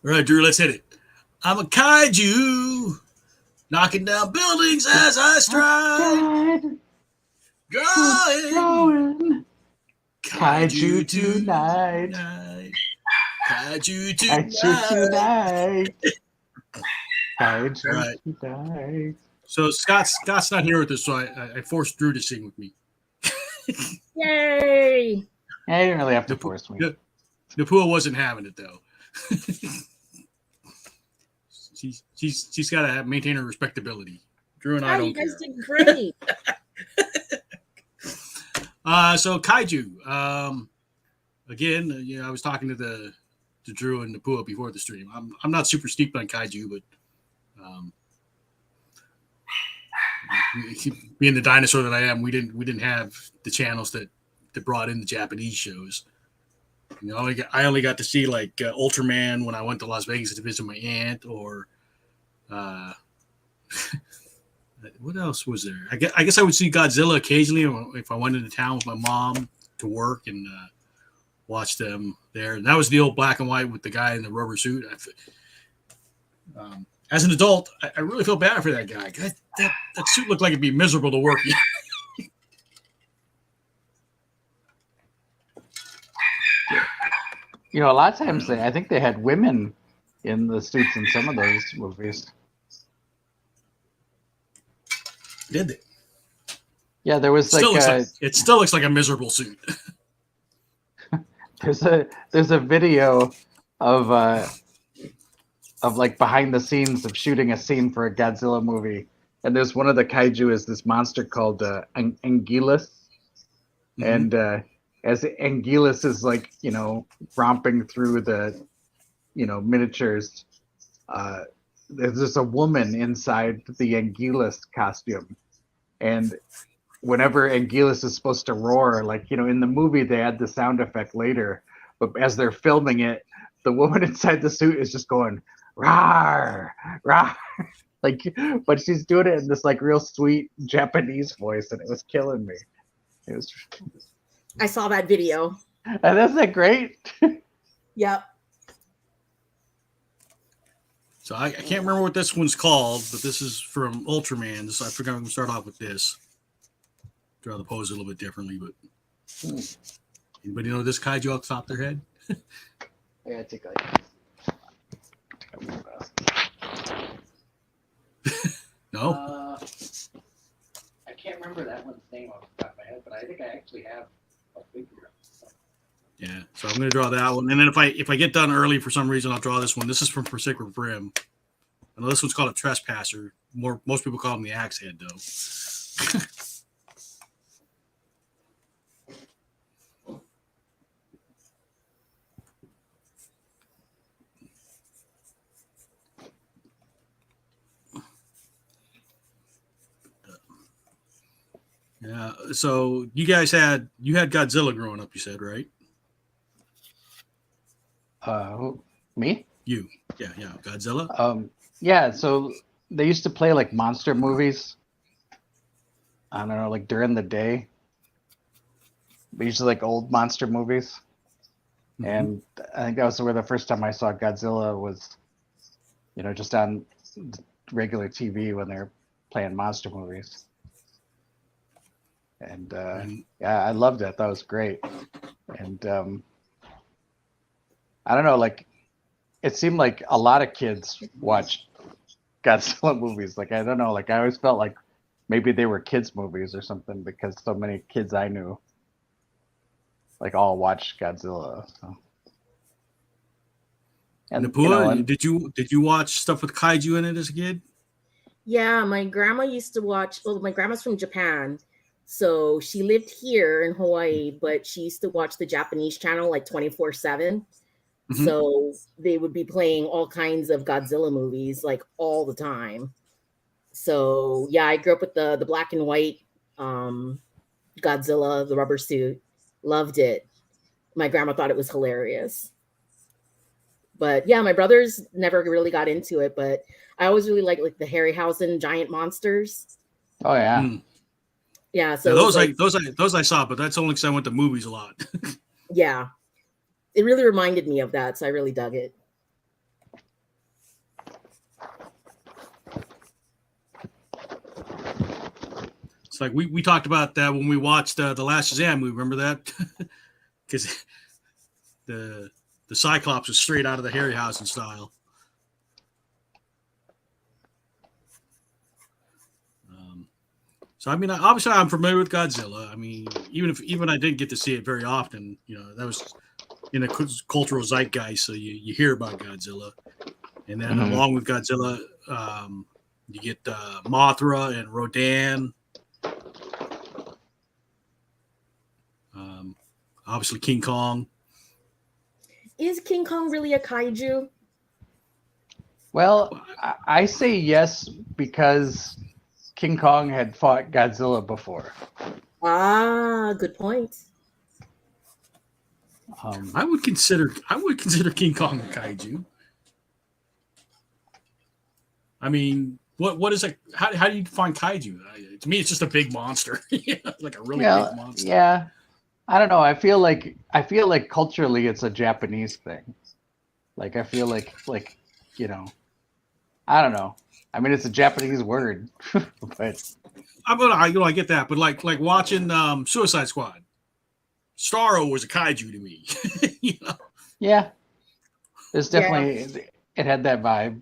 All right, Drew, let's hit it. I'm a kaiju, knocking down buildings as I stride. Going Kaiju kaiju tonight. tonight. Kaiju Kaiju tonight. tonight. Kaiju All right. tonight. So Scott's not here with us, so I forced Drew to sing with me. Yay! Yeah, you didn't really have to force me. Napua wasn't having it though. she's got to maintain her respectability. Drew and I don't you guys care. did great. So kaiju. Again, I was talking to Drew and Napua before the stream. I'm not super steeped on kaiju, but being the dinosaur that I am, we didn't have the channels that brought in the Japanese shows. I only got to see like Ultraman when I went to Las Vegas to visit my aunt, or what else was there? I guess I would see Godzilla occasionally if I went into town with my mom to work and watch them there. And that was the old black and white with the guy in the rubber suit. As an adult, I really feel bad for that guy. That suit looked like it'd be miserable to work in. A lot of times I think they had women in the suits in some of those movies. Did they? Yeah, there was it still looks like a miserable suit. There's a video of like behind the scenes of shooting a scene for a Godzilla movie, and there's one of the kaiju is this monster called Anguillus, and as Anguillus is like romping through the miniatures, there's just a woman inside the Anguillus costume, and whenever Anguillus is supposed to roar, like in the movie they add the sound effect later, but as they're filming it, the woman inside the suit is just going rawr, rawr, like, but she's doing it in this like real sweet Japanese voice, and it was killing me. It was. I saw that video. And isn't that great? Yep. So I can't remember what this one's called, but this is from Ultraman. So I forgot I'm going to start off with this. Draw the pose a little bit differently, but anybody know this kaiju off the top of their head? Yeah, take a No? I can't remember that one's name off the top of my head, but I think I actually have a figure. Yeah, so I'm going to draw that one. And then if I get done early for some reason, I'll draw this one. This is from Forsaken Brim. I know this one's called a Trespasser. Most people call him the Axe Head, though. Yeah, so you had Godzilla growing up, you said, right? Me? You. Yeah, Godzilla. Yeah, so they used to play like monster movies. I don't know, like during the day. But usually like old monster movies. Mm-hmm. And I think that was where the first time I saw Godzilla was, just on regular TV when they're playing monster movies. And yeah, I loved it. That was great. And I don't know, like it seemed like a lot of kids watched Godzilla movies. Like I don't know, like I always felt like maybe they were kids movies or something because so many kids I knew like all watched Godzilla. So. And Napua, did you watch stuff with kaiju in it as a kid? Yeah, my grandma used to watch. Well, my grandma's from Japan. So she lived here in Hawaii, but she used to watch the Japanese channel like 24/7. Mm-hmm. So they would be playing all kinds of Godzilla movies like all the time. So yeah, I grew up with the black and white Godzilla, the rubber suit. Loved it. My grandma thought it was hilarious. But yeah, my brothers never really got into it, but I always really liked like the Harryhausen giant monsters. Oh yeah. Mm. Yeah, so yeah, those I saw, but that's only because I went to movies a lot. Yeah, it really reminded me of that, so I really dug it. It's like we talked about that when we watched the last Shazam movie. Remember that? Because the Cyclops is straight out of the Harryhausen style. So I mean, obviously, I'm familiar with Godzilla. I mean, even I didn't get to see it very often. That was in a cultural zeitgeist, so you hear about Godzilla, and then along with Godzilla, you get Mothra and Rodan. Obviously, King Kong. Is King Kong really a kaiju? Well, I say yes because King Kong had fought Godzilla before. Ah, good point. I would consider King Kong a kaiju. I mean, what is it? How do you define kaiju? To me, it's just a big monster, like a really big monster. Yeah, I don't know. I feel like culturally it's a Japanese thing. Like I feel like I don't know. I mean, it's a Japanese word, but I get that, but like watching Suicide Squad, Starro was a kaiju to me. Yeah, there's definitely it had that vibe.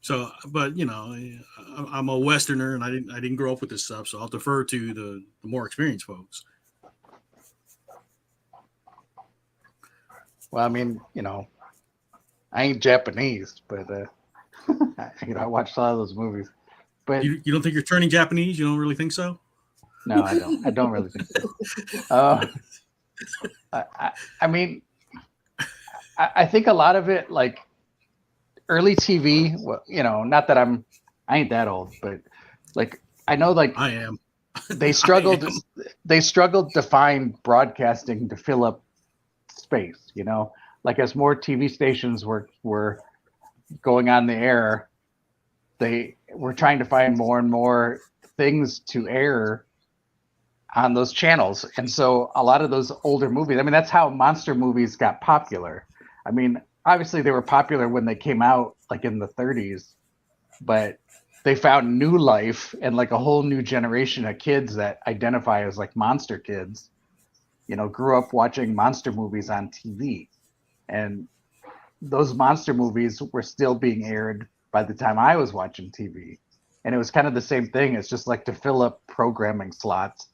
So, but I'm a Westerner, and I didn't grow up with this stuff, so I'll defer to the more experienced folks. Well, I mean, I ain't Japanese, but I watched a lot of those movies. But you don't think you're turning Japanese? You don't really think so? No, I don't. I don't really think so. I mean, I think a lot of it, like early TV. Well, not that I ain't that old, but like I know, like I am. They struggled. They struggled to find broadcasting to fill up space. Like as more TV stations were going on the air, they were trying to find more and more things to air on those channels. And so a lot of those older movies, I mean, that's how monster movies got popular. I mean, obviously they were popular when they came out like in the 30s, but they found new life and like a whole new generation of kids that identify as like monster kids, grew up watching monster movies on TV. And those monster movies were still being aired by the time I was watching TV. And it was kind of the same thing. It's just like to fill up programming slots.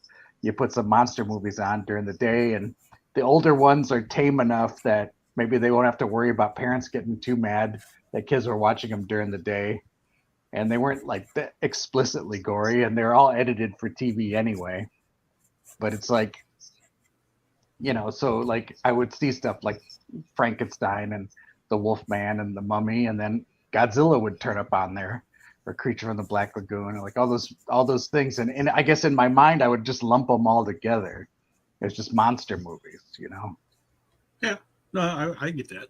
You put some monster movies on during the day, and the older ones are tame enough that maybe they won't have to worry about parents getting too mad that kids were watching them during the day. And they weren't like that explicitly gory, and they're all edited for TV anyway. But it's like, so like I would see stuff like Frankenstein and the Wolfman and the Mummy, and then Godzilla would turn up on there, or Creature from the Black Lagoon, like all those things. And I guess in my mind I would just lump them all together. It's just monster movies, Yeah, no, I get that.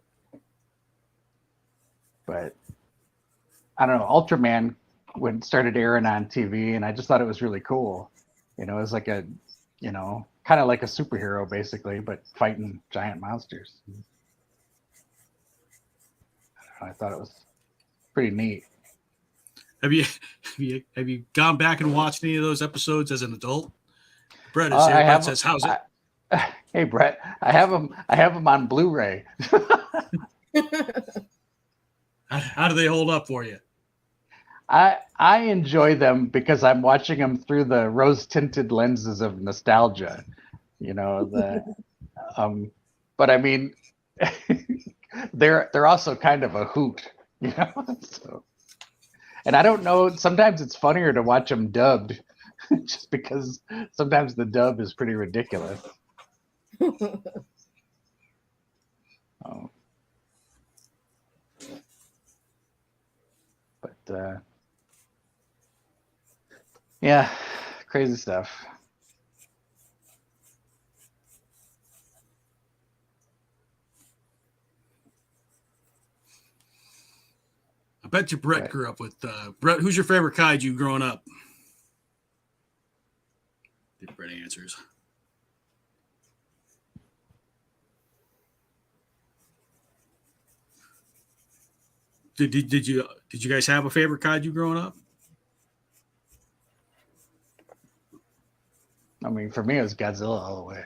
But I don't know, Ultraman when it started airing on TV, and I just thought it was really cool. It was like a, kind of like a superhero basically, but fighting giant monsters. I thought it was pretty neat. Have you gone back and watched any of those episodes as an adult? Brett is here. Brett says, "How's it?" Hey Brett, I have them on Blu-ray. How do they hold up for you? I enjoy them because I'm watching them through the rose-tinted lenses of nostalgia. But I mean, they're also kind of a hoot, So, and I don't know. Sometimes it's funnier to watch them dubbed, just because sometimes the dub is pretty ridiculous. But yeah, crazy stuff. I bet you Brett grew up with Brett. Who's your favorite kaiju growing up? If Brett answers. Did you guys have a favorite kaiju growing up? mean, for me, it was Godzilla all the way.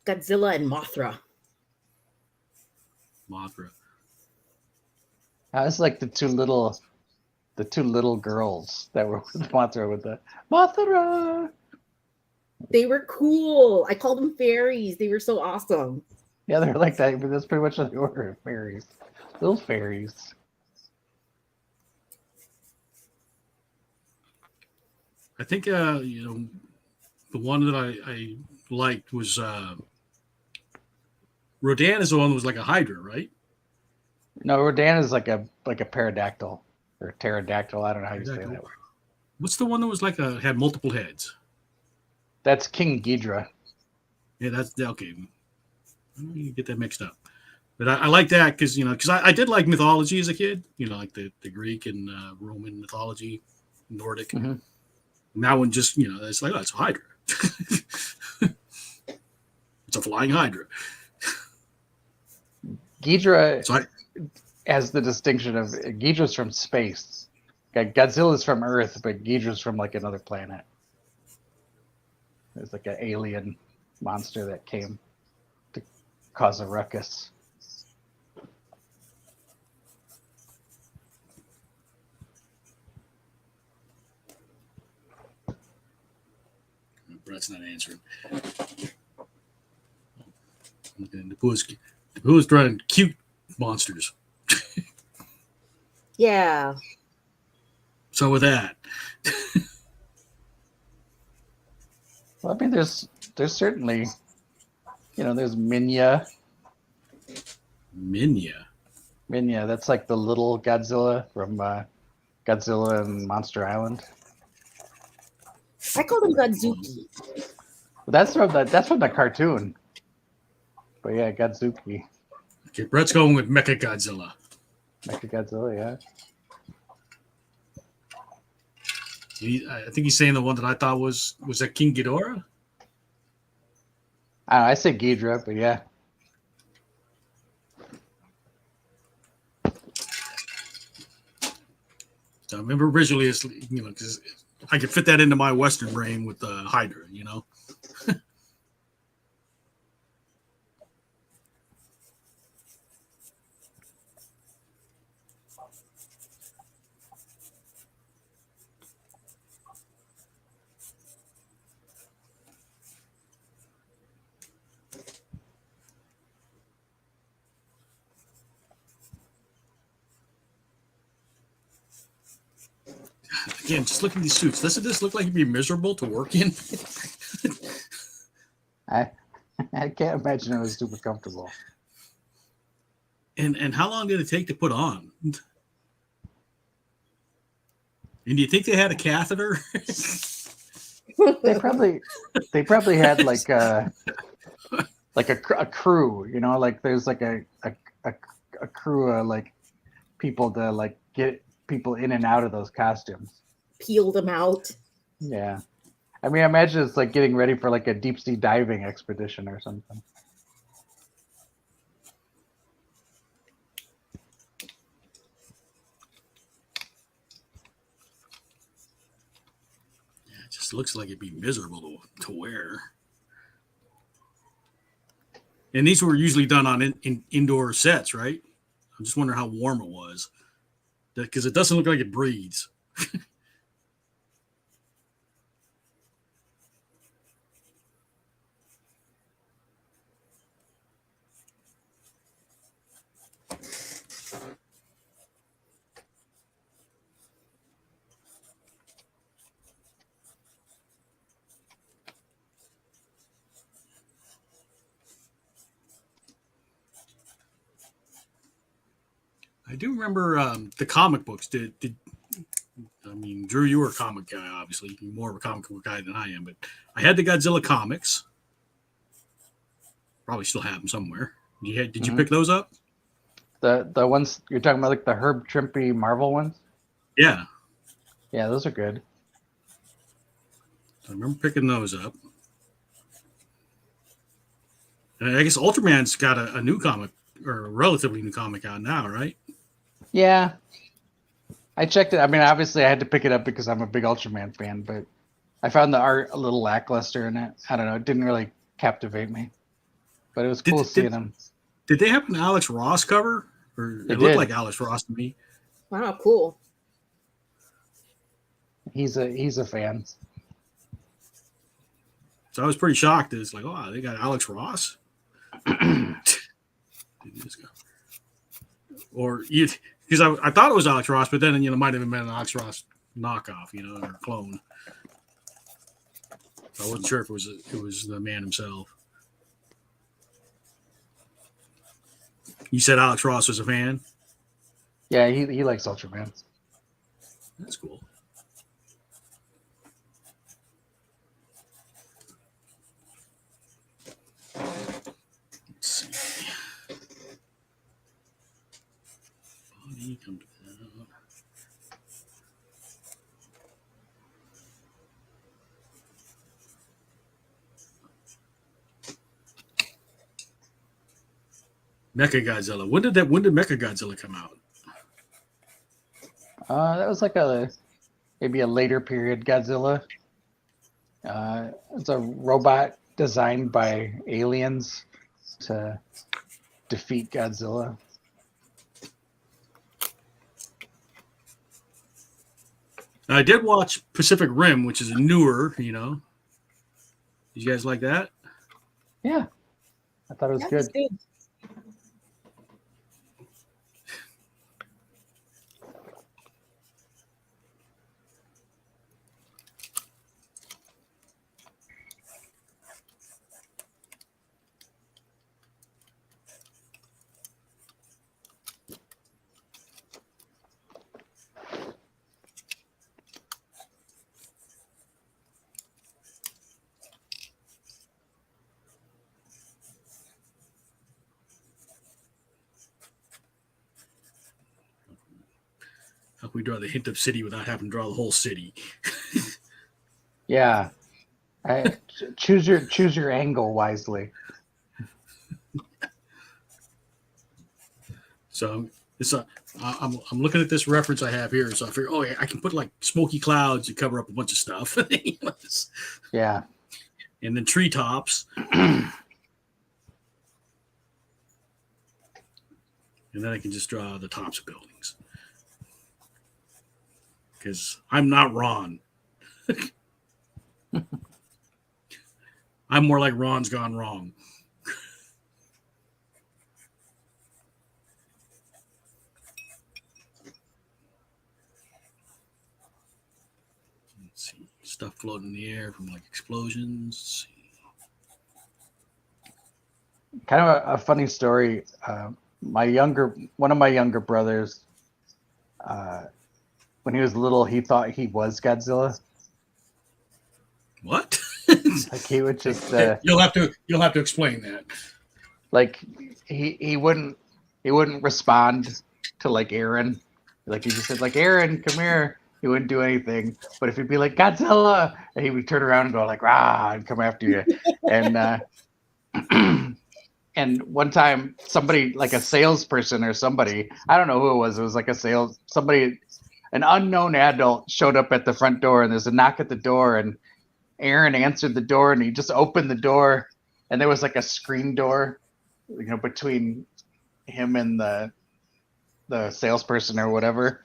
Godzilla and Mothra. Mothra. I was like the two little girls that were with Mothra with the Mothra. They were cool. I called them fairies. They were so awesome. Yeah, they're like that, but that's pretty much what they were. Fairies. Little fairies. I think the one that I liked was Rodan is the one that was like a Hydra, right? No, Rodan is like a pterodactyl or pterodactyl. I don't know how you say that. What's the one that was had multiple heads? That's King Ghidra. Yeah, that's okay. You get that mixed up. But I like that because I did like mythology as a kid, like the Greek and Roman mythology, Nordic. Mm-hmm. And that one just, it's like, oh, it's a Hydra. It's a flying Hydra. Ghidra has the distinction of Ghidra's from space. Godzilla's from Earth, but Ghidra's from like another planet. There's like an alien monster that came to cause a ruckus. Brett's not answering. Napua's trying cute monsters. Yeah. So with that, well, I mean, there's certainly, there's Minya. Minya, that's like the little Godzilla from Godzilla and Monster Island. I call them Godzuki. That's from the cartoon. But yeah, Godzuki. okay, Brett's going with Mecha Godzilla. Mechagodzilla, yeah. I think he's saying the one that I thought was that King Ghidorah? I say Ghidra, but yeah. So I remember originally, it's, because I could fit that into my Western brain with the Hydra, Again, just look at these suits. Doesn't this look like it'd be miserable to work in? I can't imagine it was super comfortable. And how long did it take to put on? And do you think they had a catheter? They probably had like a crew, like there's like a crew of like people to like get people in and out of those costumes. Peel them out. Yeah. I mean, I imagine it's like getting ready for like a deep sea diving expedition or something. Yeah, it just looks like it'd be miserable to wear. And these were usually done on indoor sets, right? I'm just wondering how warm it was. Because it doesn't look like it breathes. I do remember the comic books. I mean, Drew, you were a comic guy, obviously. You're more of a comic book guy than I am, but I had the Godzilla comics. Probably still have them somewhere. Did you pick those up? The ones you're talking about, like the Herb Trimpe Marvel ones? Yeah. Yeah, those are good. I remember picking those up. And I guess Ultraman's got a new comic, or a relatively new comic out now, right? Yeah. I checked it. I mean, obviously, I had to pick it up because I'm a big Ultraman fan, but I found the art a little lackluster in it. I don't know. It didn't really captivate me, but it was cool seeing him. Did they have an Alex Ross cover? Or They it looked did. like Alex Ross to me. Wow, cool. He's a fan. So I was pretty shocked. It's like, oh, they got Alex Ross. Or you, because I thought it was Alex Ross, but then it might have been an Alex Ross knockoff, or clone. So I wasn't sure if it was the man himself. You said Alex Ross was a fan? Yeah, he likes Ultraman. That's cool. Let's see. Body come down. Mechagodzilla. When did Mechagodzilla come out? That was like maybe a later period Godzilla. It's a robot designed by aliens to defeat Godzilla. I did watch Pacific Rim, which is a newer, Did you guys like that? Yeah, I thought it was good. How can we draw the hint of city without having to draw the whole city? Yeah, choose your angle wisely. So I'm looking at this reference I have here. So I figure, I can put like smoky clouds to cover up a bunch of stuff. Yeah, and then treetops. And then I can just draw the tops of buildings. Because I'm not Ron. I'm more like Ron's gone wrong. Let's see. Stuff floating in the air from like explosions. Let's see. Kind of a funny story. One of my younger brothers, when he was little, he thought he was Godzilla. What? Like he would just you'll have to explain that. Like he wouldn't respond to like Aaron. Like he just said like, Aaron, come here. He wouldn't do anything. But if he'd be like, Godzilla, and he would turn around and go like, rah, and come after you. And and one time somebody, like a salesperson or somebody, I don't know who it was like somebody, an unknown adult showed up at the front door, and there's a knock at the door, and Aaron answered the door, and he just opened the door, and there was like a screen door, between him and the salesperson or whatever.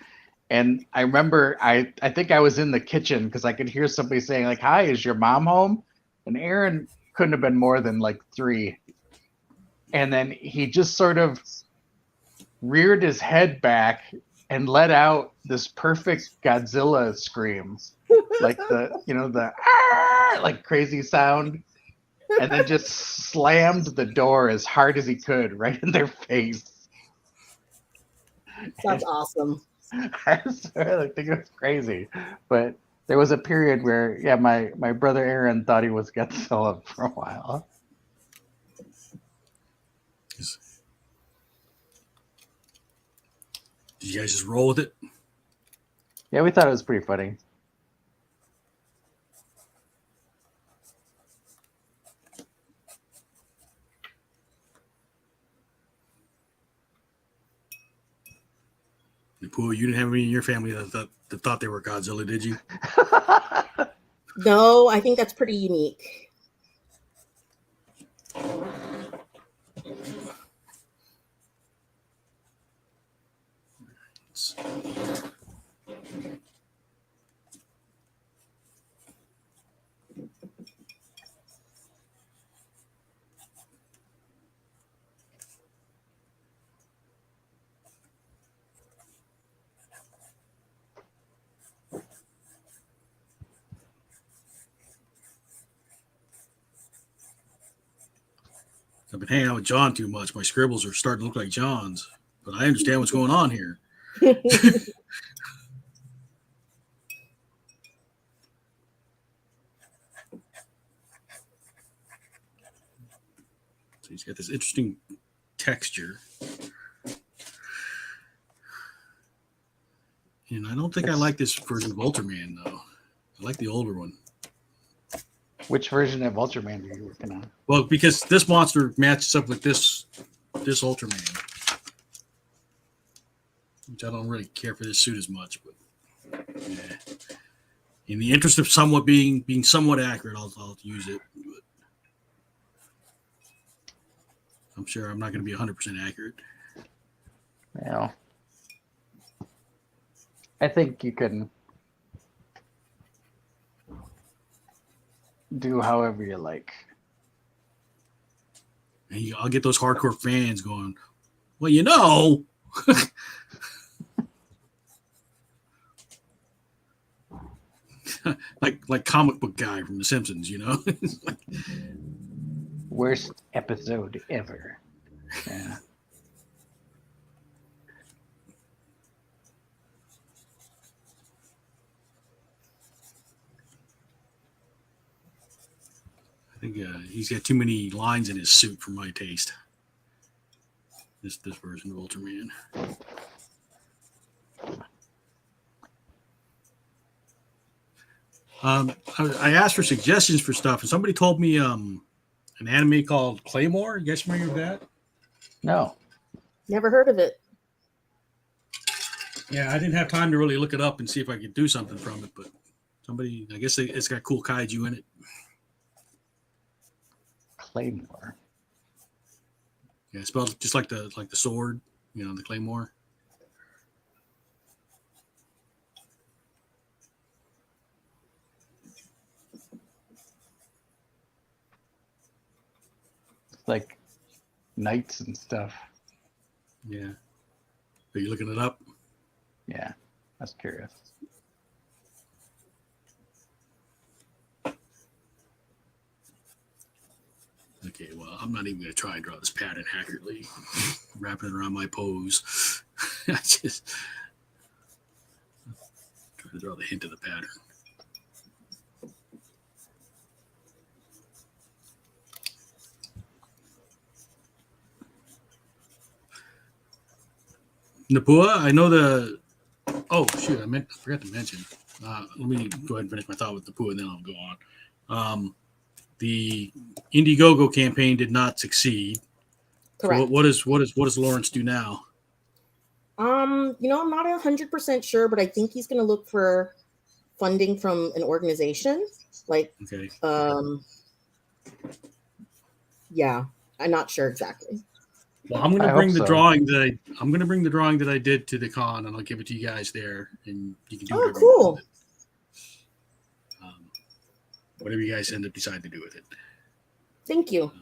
And I remember I think I was in the kitchen because I could hear somebody saying like, hi, is your mom home? And Aaron couldn't have been more than like 3. And then he just sort of reared his head back and let out this perfect Godzilla scream, like the like crazy sound, and then just slammed the door as hard as he could right in their face. That's awesome. I think it was crazy, but there was a period where, yeah, my brother Aaron thought he was Godzilla for a while. Did you guys just roll with it? Yeah, we thought it was pretty funny. Napua, you didn't have any in your family that thought they were Godzilla, did you? No, I think that's pretty unique. I've been hanging out with John too much. My scribbles are starting to look like John's, but I understand what's going on here. So he's got this interesting texture. And I don't think I like this version of Ultraman, though. I like the older one. Which version of Ultraman are you working on? Well, because this monster matches up with this Ultraman. Which I don't really care for this suit as much, but yeah. In the interest of somewhat being somewhat accurate, I'll use it. But I'm sure I'm not going to be 100% accurate. Well, I think you can do however you like. And I'll get those hardcore fans going, well, you know. like comic book guy from The Simpsons, you know? Worst episode ever. Yeah. I think he's got too many lines in his suit for my taste. This version of Ultraman. I asked for suggestions for stuff, and somebody told me an anime called Claymore. You guys familiar with that? No. Never heard of it. Yeah, I didn't have time to really look it up and see if I could do something from it, but somebody, I guess it's got cool kaiju in it. Claymore. Yeah, it's spelled just like the sword, you know, the Claymore. Like knights and stuff. Yeah. Are you looking it up? Yeah, I was curious. Okay, well, I'm not even going to try and draw this pattern accurately, wrapping it around my pose. I just try to draw the hint of the pattern. Napua, I know the. Oh shoot! I forgot to mention. Let me go ahead and finish my thought with Napua, and then I'll go on. The Indiegogo campaign did not succeed. Correct. So what does Lawrence do now? I'm not 100% sure, but I think he's going to look for funding from an organization. Like, Okay. Yeah, I'm not sure exactly. Well, I'm going to bring the so. drawing I'm going to bring the drawing that I did to the con, and I'll give it to you guys there, and you can do whatever you want with it. Whatever you guys end up deciding to do with it. Thank you.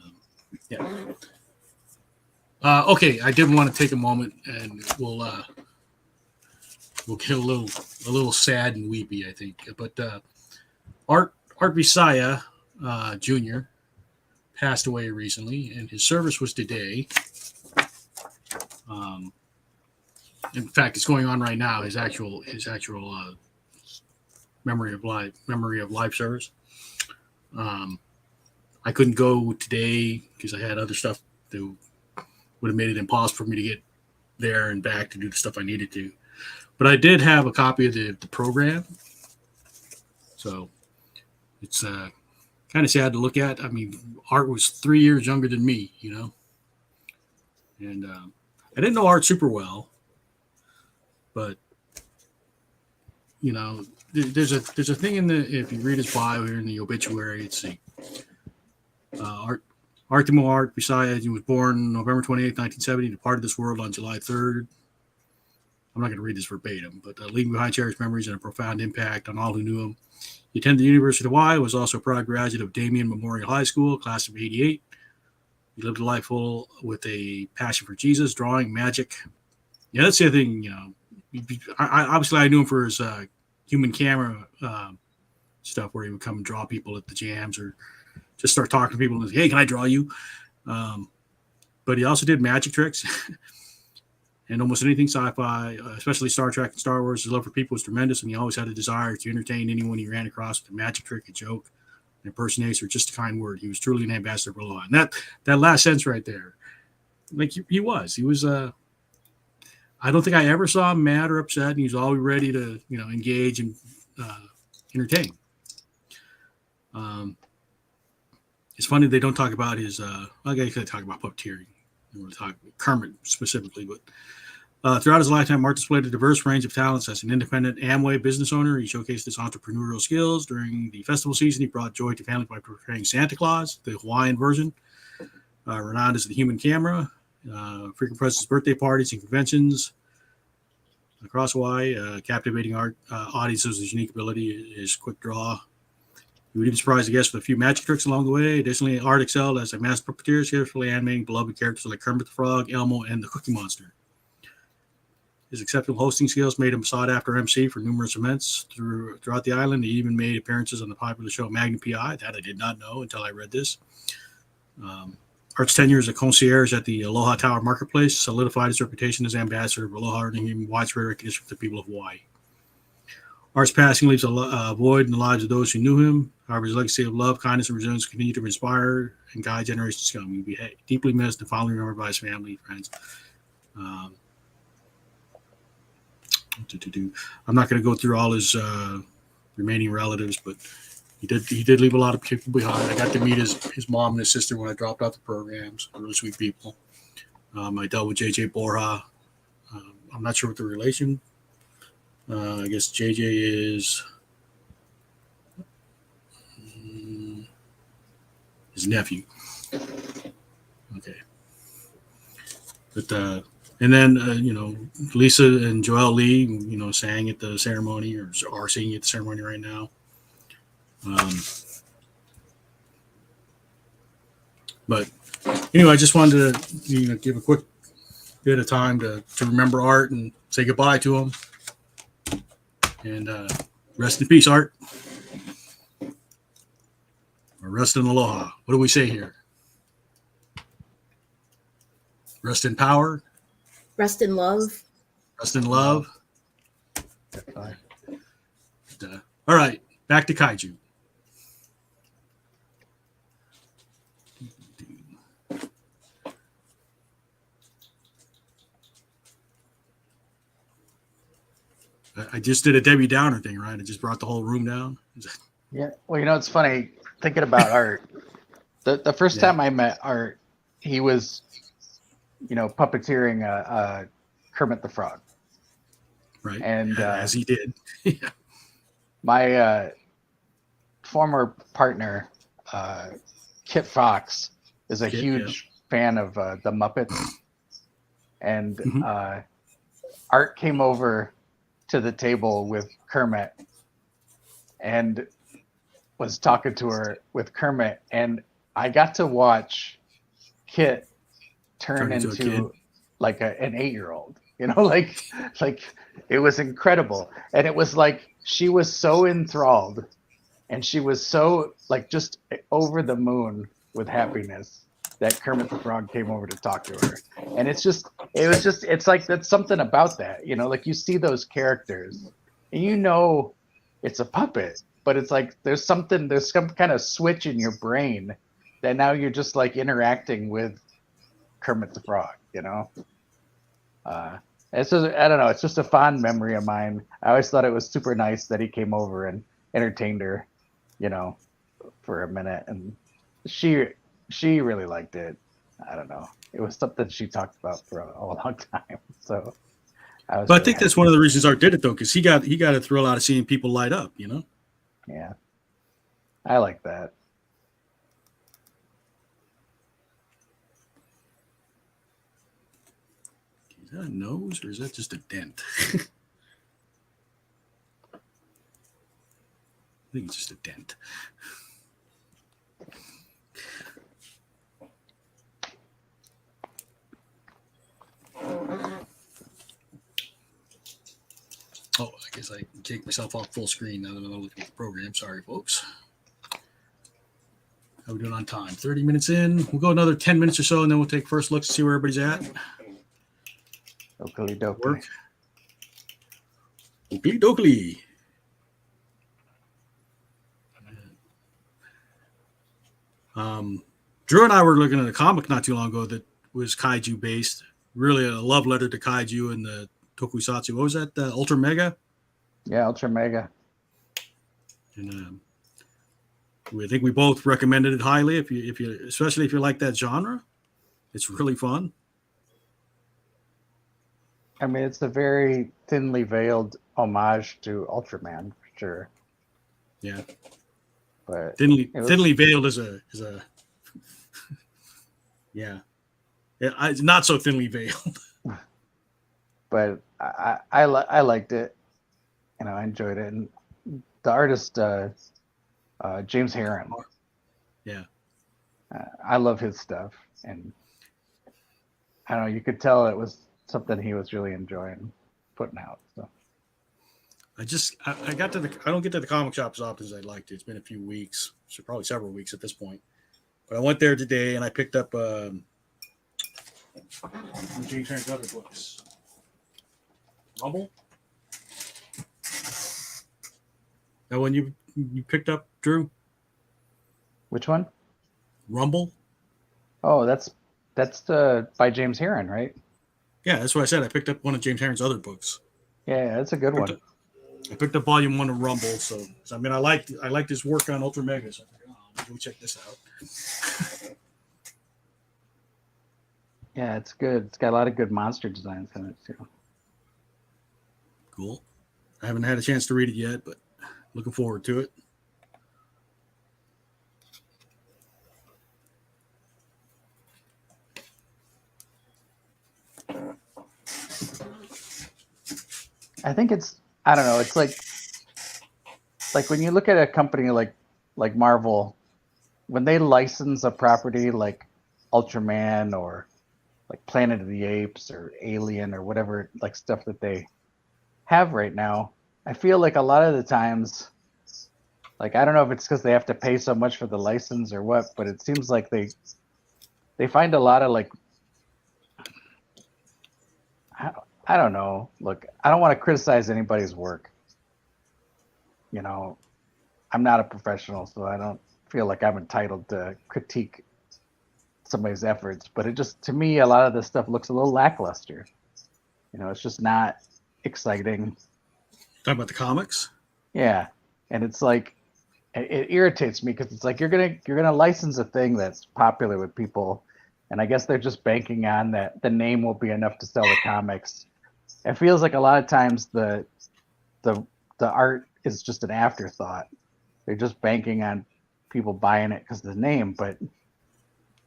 Yeah. Okay, I did want to take a moment, and we'll get a little sad and weepy, I think. But Art Visaya Jr. passed away recently, and his service was today. In fact, it's going on right now. His actual memory of life service. I couldn't go today because I had other stuff that would have made it impossible for me to get there and back to do the stuff I needed to. But I did have a copy of the program. So it's kind of sad to look at. I mean, Art was 3 years younger than me, you know. And I didn't know Art super well. But there's a thing in the, if you read his bio here in the obituary, it's Artemo Art Besides, he was born November 28, 1970, departed this world on July 3rd. I'm not going to read this verbatim, but leaving behind cherished memories and a profound impact on all who knew him. He attended the University of Hawaii, was also a proud graduate of Damien Memorial High School, class of 88. He lived a life full with a passion for Jesus, drawing, magic. Yeah, that's the other thing, obviously I knew him for his human camera stuff, where he would come and draw people at the jams or just start talking to people and say, hey, can I draw you? But he also did magic tricks and almost anything sci-fi, especially Star Trek and Star Wars. His love for people was tremendous, and he always had a desire to entertain anyone he ran across with a magic trick, a joke, an impersonation, or just a kind word. He was truly an ambassador for Aloha. And that last sentence right there, like he was I don't think I ever saw him mad or upset, and he was always ready to, engage and entertain. It's funny they don't talk about his. I guess they talk about puppeteering. We'll talk Kermit specifically, but throughout his lifetime, Mark displayed a diverse range of talents as an independent Amway business owner. He showcased his entrepreneurial skills during the festival season. He brought joy to families by portraying Santa Claus, the Hawaiian version, renowned as the human camera. Frequent presence at birthday parties and conventions across Hawaii, captivating art audiences with his unique ability, his quick draw. He would even surprise the guests with a few magic tricks along the way. Additionally, Art excelled as a master puppeteer, skillfully animating beloved characters like Kermit the Frog, Elmo, and the Cookie Monster. His exceptional hosting skills made him a sought-after MC for numerous events throughout the island. He even made appearances on the popular show Magnum P.I. That I did not know until I read this. Art's tenure as a concierge at the Aloha Tower Marketplace solidified his reputation as ambassador of Aloha, earning him widespread recognition for the people of Hawaii. Art's passing leaves a void in the lives of those who knew him. However, his legacy of love, kindness, and resilience continue to inspire and guide generations to come. He will be deeply missed and fondly remembered by his family, friends. I'm not going to go through all his remaining relatives, but he did leave a lot of people behind. I got to meet his mom and his sister when I dropped out the programs. Really sweet people. I dealt with JJ Borja. I'm not sure what the relation. I guess JJ is his nephew. Okay. But and then Lisa and Joelle Lee, sang at the ceremony or are singing at the ceremony right now. But anyway, I just wanted to give a quick bit of time to remember Art and say goodbye to him. And rest in peace, Art. Or rest in aloha. What do we say here? Rest in power. Rest in love. Rest in love. All right, back to Kaiju. I just did a Debbie Downer thing, right? I just brought the whole room down. Yeah. Well, it's funny thinking about Art. The first time I met Art, he was, puppeteering Kermit the Frog. Right. And as he did. My former partner, Kit Fox, is a huge fan of the Muppets. And Art came over to the table with Kermit and was talking to her with Kermit, and I got to watch Kit turn into like an 8-year-old, like it was incredible. And it was like she was so enthralled and she was so just over the moon with happiness that Kermit the Frog came over to talk to her. And it's like that's something about that, like you see those characters and it's a puppet, but it's like there's some kind of switch in your brain that now you're just interacting with Kermit the Frog, It's just, I don't know, it's just a fond memory of mine. I always thought it was super nice that he came over and entertained her, for a minute, and she really liked it. I don't know. It was something she talked about for a long time. So was But I really think that's happy. one of the reasons Art did it, though, because he got a thrill out of seeing people light up. You know. Yeah, I like that. Is that a nose or is that just a dent? I think it's just a dent. Oh, I guess I kicked myself off full screen now that I'm looking at the program. Sorry, folks. How are we doing on time? 30 minutes in. We'll go another 10 minutes or so, and then we'll take first looks to see where everybody's at. Oakley dokley. Work. Oakley dokley. Drew and I were looking at a comic not too long ago that was kaiju based. Really a love letter to kaiju and the tokusatsu. What was that? Ultra Mega? Yeah, Ultra Mega. And I think we both recommended it highly. If you, especially if you like that genre, it's really fun. I mean, it's a very thinly veiled homage to Ultraman for sure. Yeah, but thinly veiled is a yeah. It's not so thinly veiled. But I liked it. You know, I enjoyed it. And the artist, James Herron. Yeah. I love his stuff. And I don't know, you could tell it was something he was really enjoying putting out. So I don't get to the comic shop as often as I'd like to. It's been a few weeks, so probably several weeks at this point. But I went there today and I picked up James Herron's other books. Rumble? That one you picked up, Drew? which one? Rumble? Oh, that's by James Herron, right? Yeah, that's what I said. I picked up one of James Herron's other books. Yeah, that's a good one. I picked up volume 1 of Rumble, so I mean I liked his work on Ultra Mega, so I figured, maybe we'll check this out. Yeah, it's good. It's got a lot of good monster designs in it too. Cool. I haven't had a chance to read it yet, but looking forward to it. I think I don't know, it's like when you look at a company like Marvel, when they license a property like Ultraman or like Planet of the Apes or Alien or whatever, like stuff that they have right now, I feel like a lot of the times, like I don't know if it's because they have to pay so much for the license or what, but it seems like they find a lot of like, I don't know. Look, I don't want to criticize anybody's work. You know, I'm not a professional, so I don't feel like I'm entitled to critique somebody's efforts. But it just, to me, a lot of this stuff looks a little lackluster. You know, it's just not exciting. Talking about the comics? Yeah, and it's like it irritates me because it's like you're gonna license a thing that's popular with people, and I guess they're just banking on that the name will be enough to sell the comics. It feels like a lot of times the art is just an afterthought. They're just banking on people buying it because of the name. But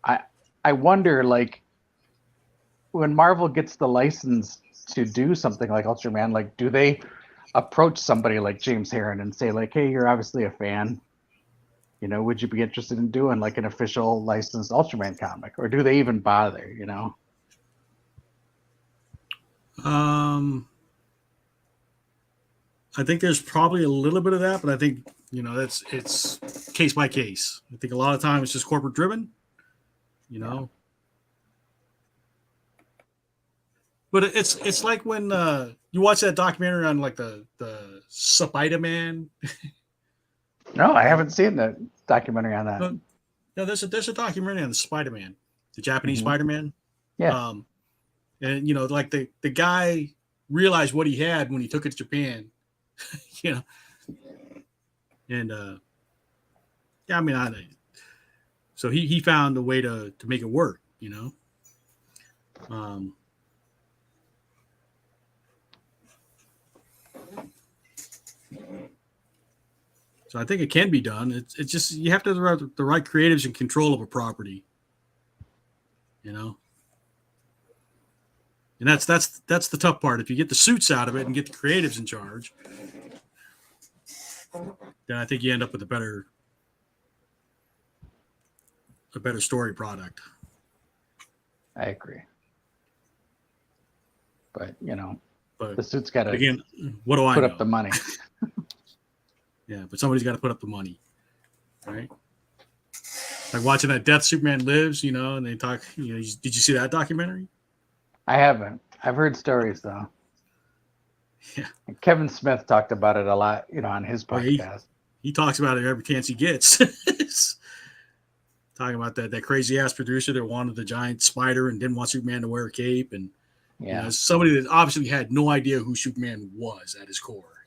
I wonder, like, when Marvel gets the license to do something like Ultraman, like, do they approach somebody like James Herron and say, like, hey, you're obviously a fan, you know, would you be interested in doing like an official licensed Ultraman comic? Or do they even bother, you know? I think there's probably a little bit of that, but I think, you know, it's case by case. I think a lot of times it's just corporate driven, you know. But it's like when you watch that documentary on like the Spider-Man. No, I haven't seen the documentary on that. No, there's a documentary on the Spider-Man, the Japanese Spider-Man. Yeah. And you know, like the guy realized what he had when he took it to Japan. You know, and yeah, I mean, so he found a way to make it work. You know. So I think it can be done. It's just you have to have the right creatives in control of a property. You know, and that's the tough part. If you get the suits out of it and get the creatives in charge, then I think you end up with a better story product. I agree. But But the suit's got to again, what do I put know? up the money. Yeah, but somebody's got to put up the money, right? Like watching that Death Superman Lives, and they talk. Did you see that documentary? I haven't. I've heard stories though. Yeah. And Kevin Smith talked about it a lot, on his podcast. He talks about it every chance he gets. Talking about that crazy ass producer that wanted the giant spider and didn't want Superman to wear a cape, and somebody that obviously had no idea who Superman was at his core.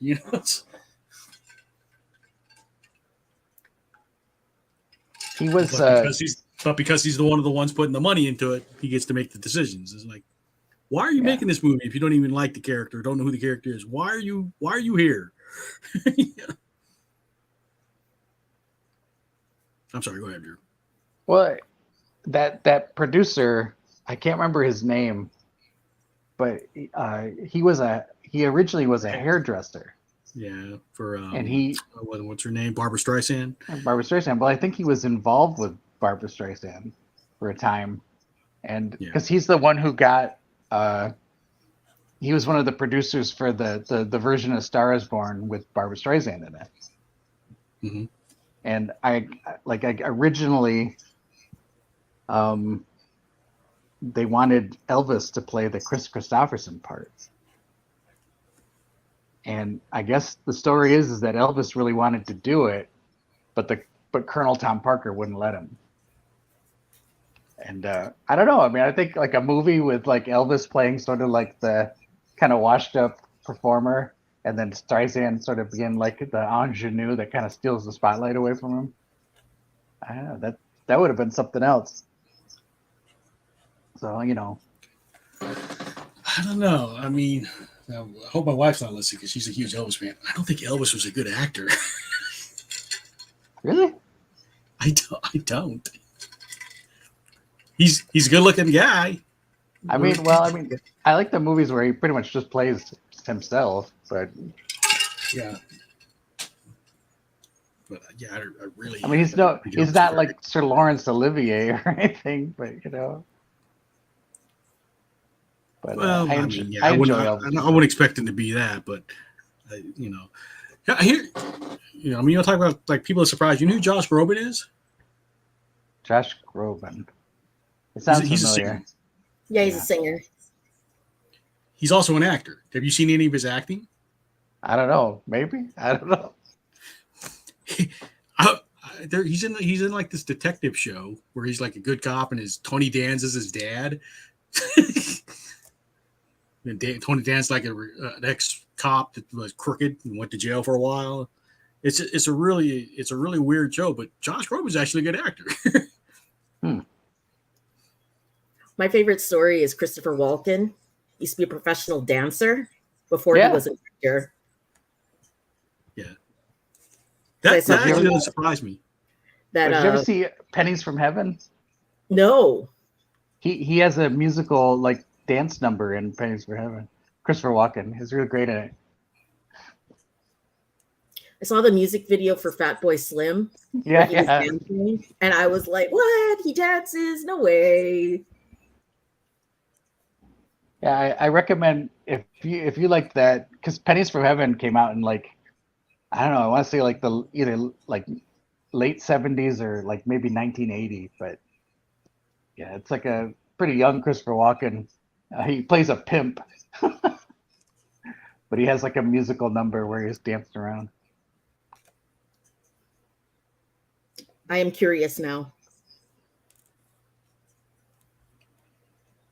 He was, because he's the one of the ones putting the money into it, he gets to make the decisions. It's like, why are you making this movie if you don't even like the character, don't know who the character is? Why are you here? I'm sorry, go ahead, Drew. Well, that producer, I can't remember his name, but he originally was a hairdresser. Yeah, for and what's her name? Barbara Streisand. Barbara Streisand. Well, I think he was involved with Barbara Streisand for a time, and because he's the one who got, he was one of the producers for the version of Star Is Born with Barbara Streisand in it. Mm-hmm. And I originally, they wanted Elvis to play the Chris Christopherson part. And I guess the story is that Elvis really wanted to do it, but Colonel Tom Parker wouldn't let him. And I don't know. I mean, I think like a movie with like Elvis playing sort of like the kind of washed up performer, and then Streisand sort of being like the ingenue that kind of steals the spotlight away from him. I don't know. That would have been something else. So, I don't know. I mean, I hope my wife's not listening because she's a huge Elvis fan. I don't think Elvis was a good actor. Really? I don't. He's a good looking guy. I mean, I like the movies where he pretty much just plays himself, but yeah. But I really. I mean, he's not like Sir Laurence Olivier or anything, but But well, I wouldn't expect him to be that, but here, you'll talk about like people are surprised. You know who Josh Groban is? Josh Groban. It sounds familiar. Yeah, he's a singer. He's also an actor. Have you seen any of his acting? I don't know. Maybe. I don't know. He's in like this detective show where he's like a good cop and Tony Danza is his dad. And Tony Danza's like an ex-cop that was crooked and went to jail for a while. It's a really weird show, but Josh Groban's actually a good actor. My favorite story is Christopher Walken. He used to be a professional dancer before he was an actor. Yeah. That actually doesn't surprise me. Did you ever see Pennies from Heaven? No. He has a musical like dance number in Pennies from Heaven. Christopher Walken. He's really great at it. I saw the music video for Fatboy Slim. Yeah. Dancing, and I was like, what? He dances? No way. Yeah, I recommend if you like that, because Pennies from Heaven came out in like, I don't know, I want to say like either like late 70s or like maybe 1980, but yeah, it's like a pretty young Christopher Walken. He plays a pimp, but he has like a musical number where he's dancing around. I am curious now.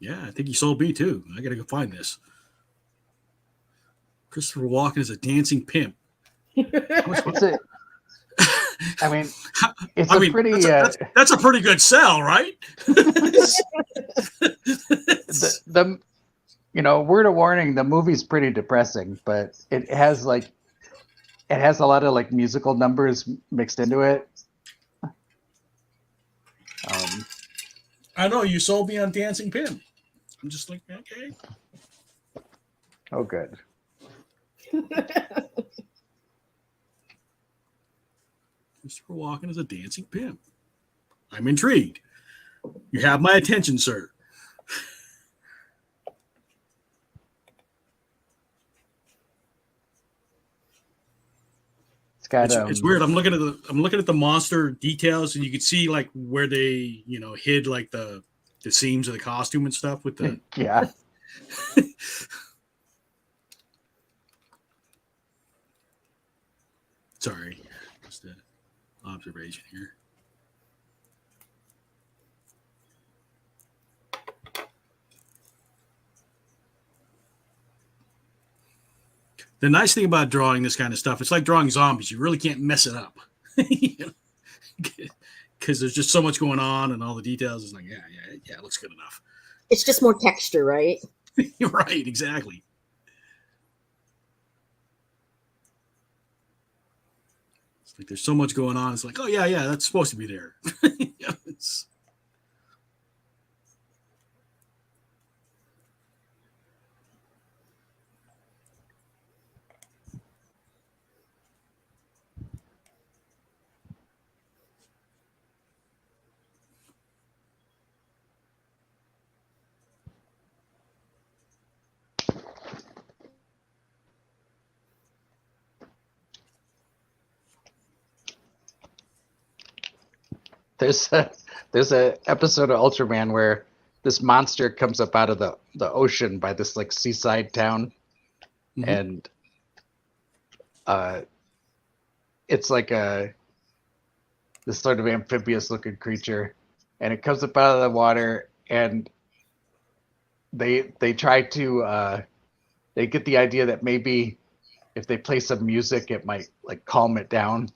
Yeah, I think he sold me too. I gotta go find this. Christopher Walken is a dancing pimp. What's it? I mean, that's a pretty good sell, right? the word of warning, the movie's pretty depressing, but it has like it has a lot of like musical numbers mixed into it. I know you sold me on Dancing Pin. I'm just like, okay. Oh, good. Christopher Walken is a dancing pimp. I'm intrigued. You have my attention, sir. It's got It's weird. I'm looking at the monster details, and you can see like where they hid like the seams of the costume and stuff with the yeah. Sorry, just an observation here. The nice thing about drawing this kind of stuff, it's like drawing zombies. You really can't mess it up. Because there's just so much going on and all the details. It's like, yeah, it looks good enough. It's just more texture, right? You're right, exactly. It's like there's so much going on. It's like, oh, yeah, that's supposed to be there. There's a episode of Ultraman where this monster comes up out of the ocean by this like seaside town, and it's like this sort of amphibious looking creature, and it comes up out of the water, and they try to they get the idea that maybe if they play some music it might like calm it down,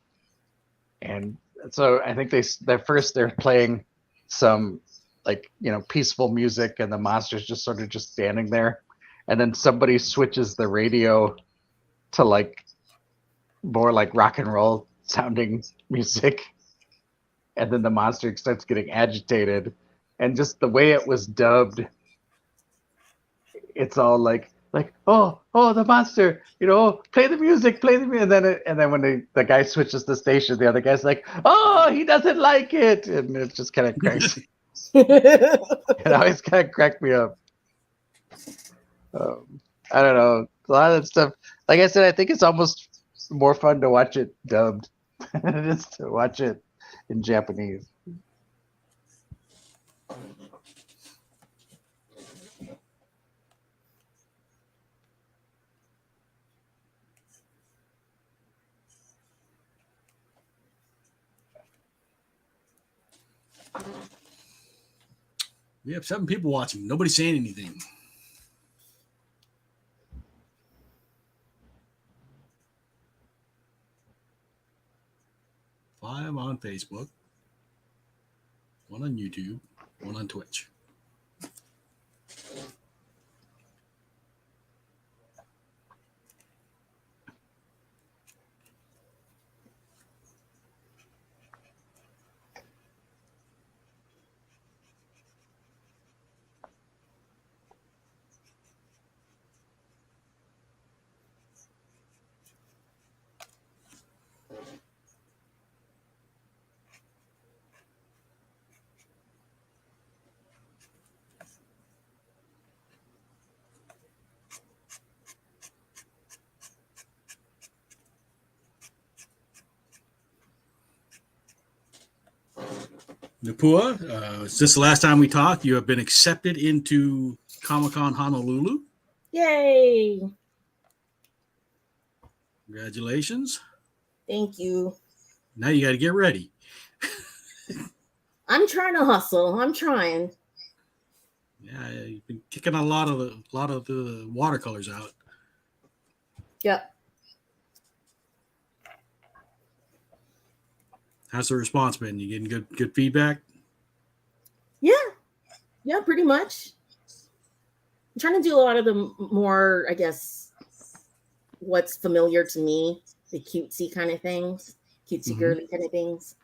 and so I think they're playing some like peaceful music, and the monster's just sort of just standing there, and then somebody switches the radio to like more like rock and roll sounding music, and then the monster starts getting agitated, and just the way it was dubbed, it's all like oh the monster, play the music, and then when the guy switches the station, the other guy's like, oh, he doesn't like it, and it just kind of cracks. It always kind of cracked me up. I don't know, a lot of that stuff. Like I said, I think it's almost more fun to watch it dubbed than it is to watch it in Japanese. We have 7 people watching. Nobody's saying anything. Five on Facebook, 1 on YouTube, 1 on Twitch. Napua, is this the last time we talk? You have been accepted into Comic-Con Honolulu. Yay! Congratulations. Thank you. Now you got to get ready. I'm trying to hustle. I'm trying. Yeah, you've been kicking a lot of the watercolors out. Yep. How's the response been? You getting good feedback? Yeah, pretty much. I'm trying to do a lot of the more, I guess, what's familiar to me. the cutesy kind of things, cutesy Mhm. girly kind of things.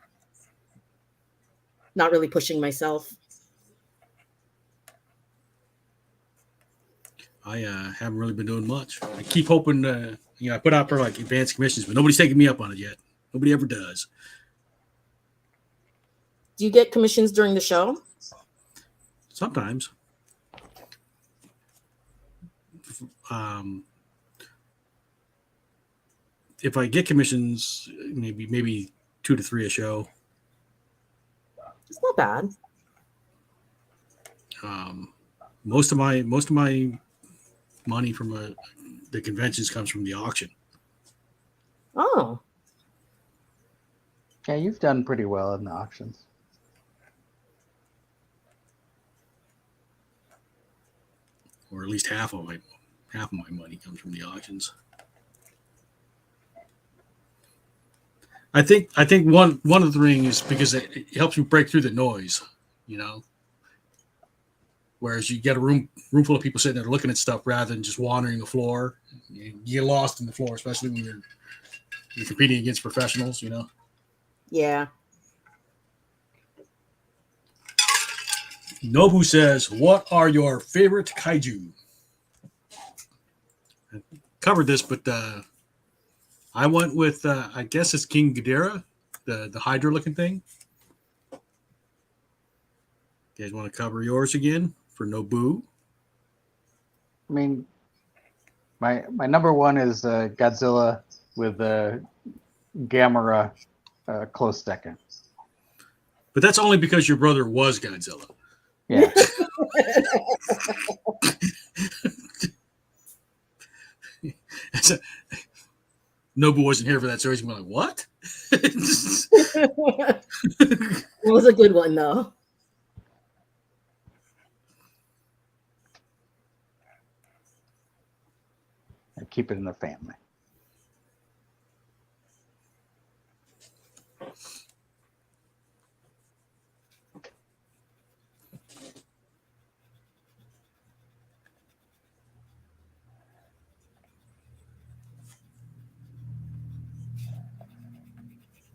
Not really pushing myself. I haven't really been doing much. I keep hoping, I put out for like advanced commissions, but nobody's taking me up on it yet. Nobody ever does. Do you get commissions during the show? Sometimes. If I get commissions, maybe 2 to 3 a show. It's not bad. Most of my money from the conventions comes from the auction. Oh, Yeah, you've done pretty well in the auctions. Or at least half of my money comes from the auctions. I think one of the things is because it helps you break through the noise, Whereas you get a room full of people sitting there looking at stuff rather than just wandering the floor. You get lost in the floor, especially when you're competing against professionals, yeah. Nobu says, "What are your favorite kaiju?" I covered this, but I went with I guess it's King Ghidorah, the Hydra looking thing. You guys want to cover yours again for Nobu? I mean, my number one is Godzilla with Gamera close second. But that's only because your brother was Godzilla. Yeah. Nobu wasn't here for that, so he's going like, "What?" It was a good one, though. I keep it in the family.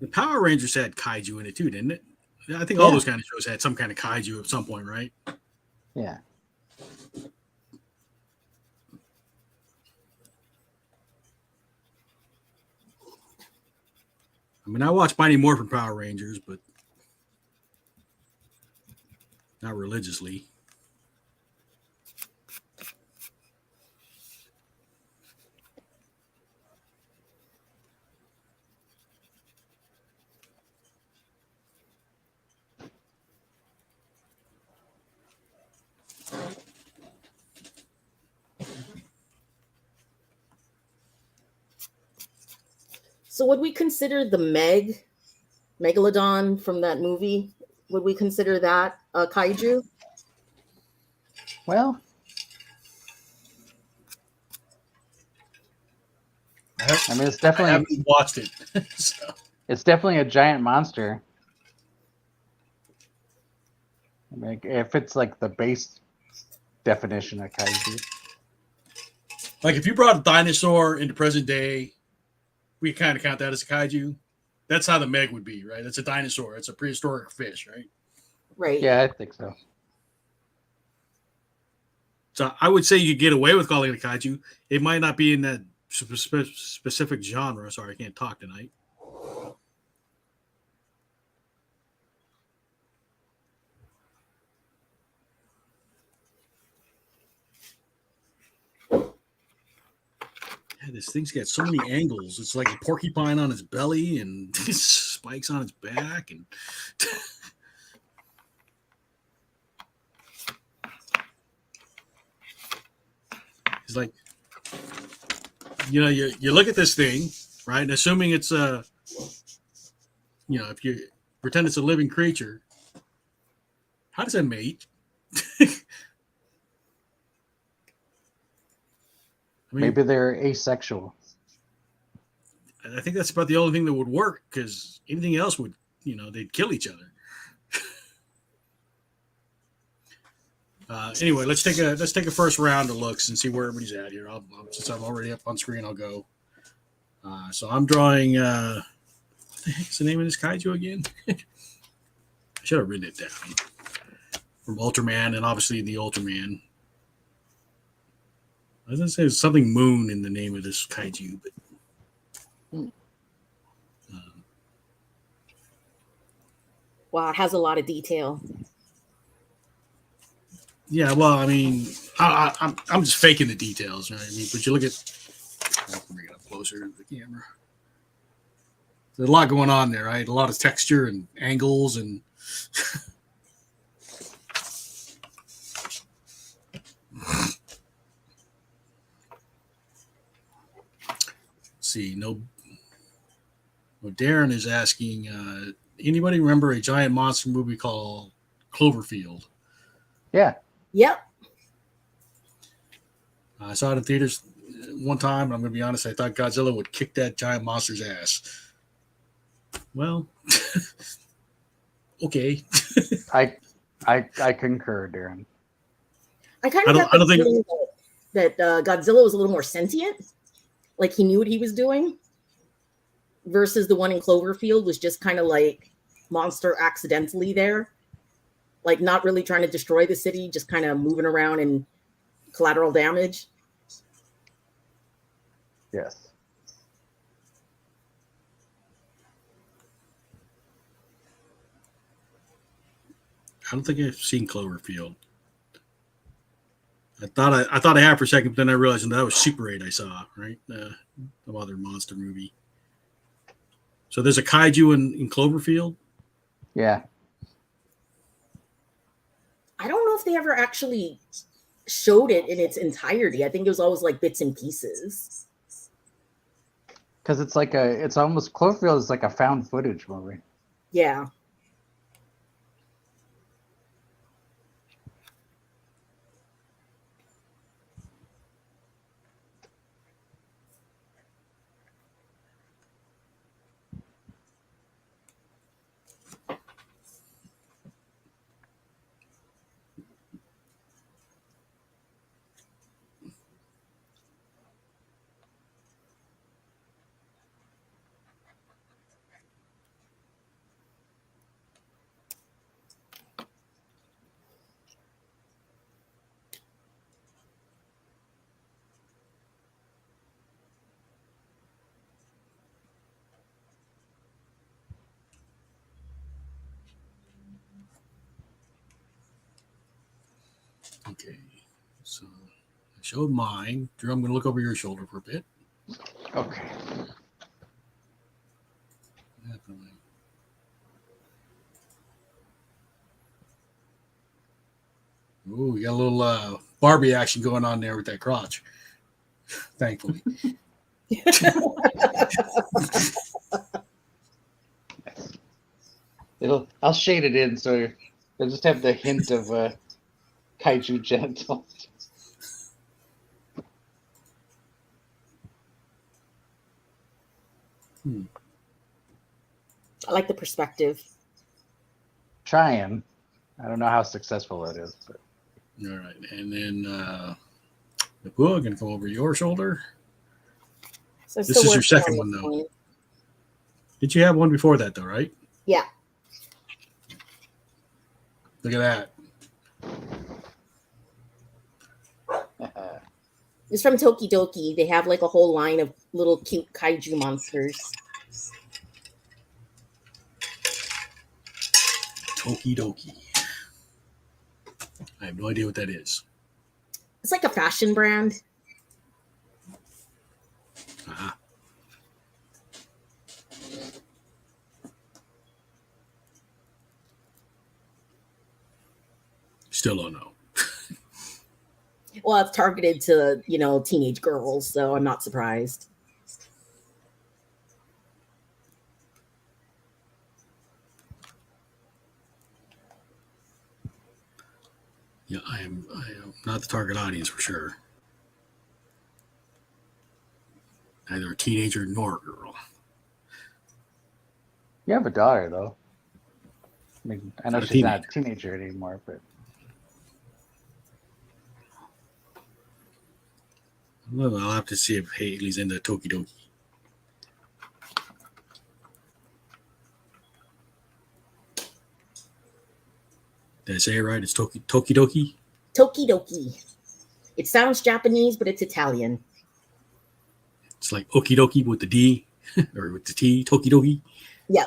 The Power Rangers had kaiju in it too, didn't it? I think all those kind of shows had some kind of kaiju at some point, right? Yeah. I mean, I watch Mighty Morphin Power Rangers, but not religiously. So would we consider the Megalodon from that movie, would we consider that a kaiju? Well, I mean, it's I definitely haven't watched it. So. it's definitely a giant monster. I mean, if it's like the base definition of kaiju. Like if you brought a dinosaur into present day, we kind of count that as a kaiju. That's how the Meg would be, right? That's a dinosaur. It's a prehistoric fish, right? Right. Yeah, I think so. So I would say you get away with calling it a kaiju. It might not be in that specific genre. Sorry, I can't talk tonight. Yeah, this thing's got so many angles. It's like a porcupine on its belly and spikes on its back. And it's like, you look at this thing, right? And assuming it's if you pretend it's a living creature, how does that mate? I mean, Maybe they're asexual. I think that's about the only thing that would work, because anything else would, they'd kill each other. Anyway, let's take a first round of looks and see where everybody's at here. Since I'm already up on screen, I'll go. So I'm drawing. What the heck is the name of this kaiju again? I should have written it down. From Ultraman, and obviously the Ultraman. I was gonna say there's something Moon in the name of this kaiju, but Wow, it has a lot of detail. yeah. Well, I mean, I'm just faking the details, right? I mean, but you look at. I'll bring it up closer to the camera. There's a lot going on there, right? A lot of texture and angles and. See, no. Well, Darren is asking, anybody remember a giant monster movie called Cloverfield? Yeah. Yep. I saw it in theaters one time. I'm going to be honest. I thought Godzilla would kick that giant monster's ass. Well, okay. I concur, Darren. I kind of got I the don't think. feeling that Godzilla was a little more sentient, like he knew what he was doing, versus the one in Cloverfield was just kind of like monster accidentally there, like not really trying to destroy the city, just kind of moving around and collateral damage. Yes. I don't think I've seen Cloverfield. I thought I had for a second, but then I realized that was Super 8 I saw, right? Some other monster movie. So there's a kaiju in Cloverfield? Yeah. I don't know if they ever actually showed it in its entirety. I think it was always like bits and pieces. Because it's almost Cloverfield is like a found footage movie. Yeah. Okay. So I showed mine. Drew, I'm going to look over your shoulder for a bit. Okay. Ooh, we got a little Barbie action going on there with that crotch. Thankfully. I'll shade it in so you'll just have the hint of kaiju genitals. I like the perspective. Trying. I don't know how successful that is, but All right. And then Napua, going to come over your shoulder. So This is your second one, though. Point. Did you have one before that, though, right? Yeah. Look at that. It's from Tokidoki. They have like a whole line of little cute kaiju monsters. Tokidoki. I have no idea what that is. It's like a fashion brand. Uh-huh. Still don't know. Well, it's targeted to, teenage girls, so I'm not surprised. Yeah, I am not the target audience for sure. Neither a teenager nor a girl. You have a daughter, though. I mean, I know Not a she's not a teenager anymore, but Well, I'll have to see if Haley's into Tokidoki. Did I say it right? It's Tokidoki. Tokidoki. It sounds Japanese, but it's Italian. It's like okidoki with the D or with the T. Tokidoki. Yeah.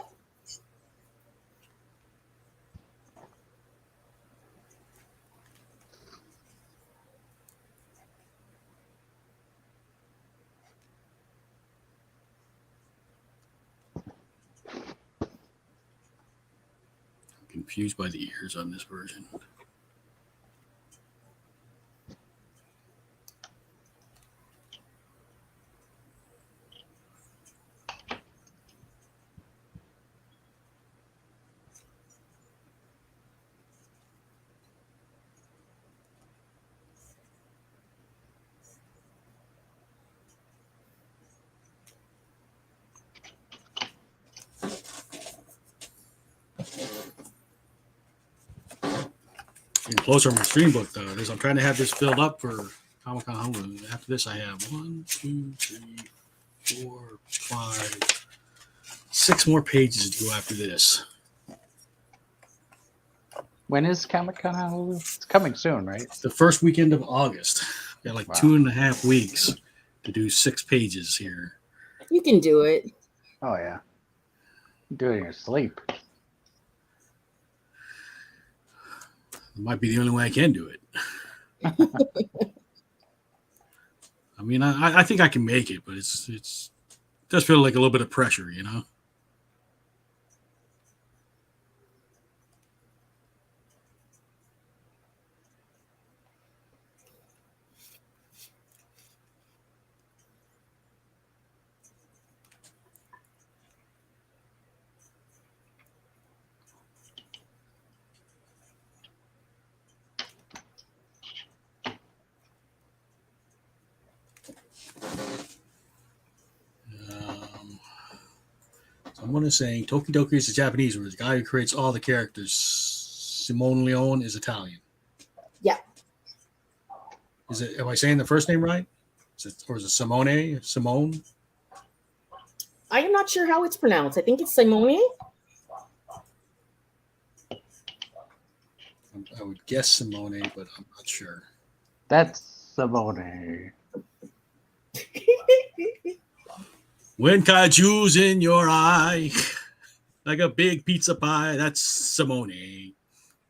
Confused by the ears on this version. Getting closer on my stream book though. I'm trying to have this filled up for Comic-Con. After this, I have 1, 2, 3, 4, 5, 6 more pages to go after this. When is Comic-Con Honolulu? It's coming soon, right? It's the first weekend of August. Got like 2.5 weeks to do 6 pages here. You can do it. Oh yeah. Do it in your sleep. It might be the only way I can do it. I mean, I think I can make it, but it does feel like a little bit of pressure, you know? Someone is saying Tokidoki is the Japanese word. The guy who creates all the characters. Simone Leone is Italian. Yeah. Is it? Am I saying the first name right? Or is it Simone? Simone? I am not sure how it's pronounced. I think it's Simone. I would guess Simone, but I'm not sure. That's Simone. When Kaiju's in your eye, like a big pizza pie, that's Simone.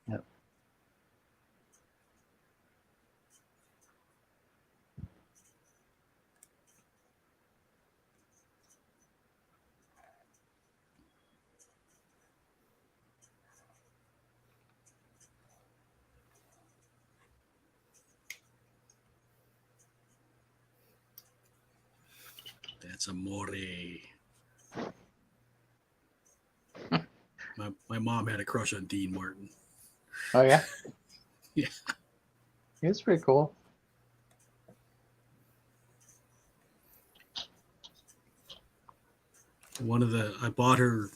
Yep. That's amore. My mom had a crush on Dean Martin. Oh yeah? Yeah. It's pretty cool. I bought her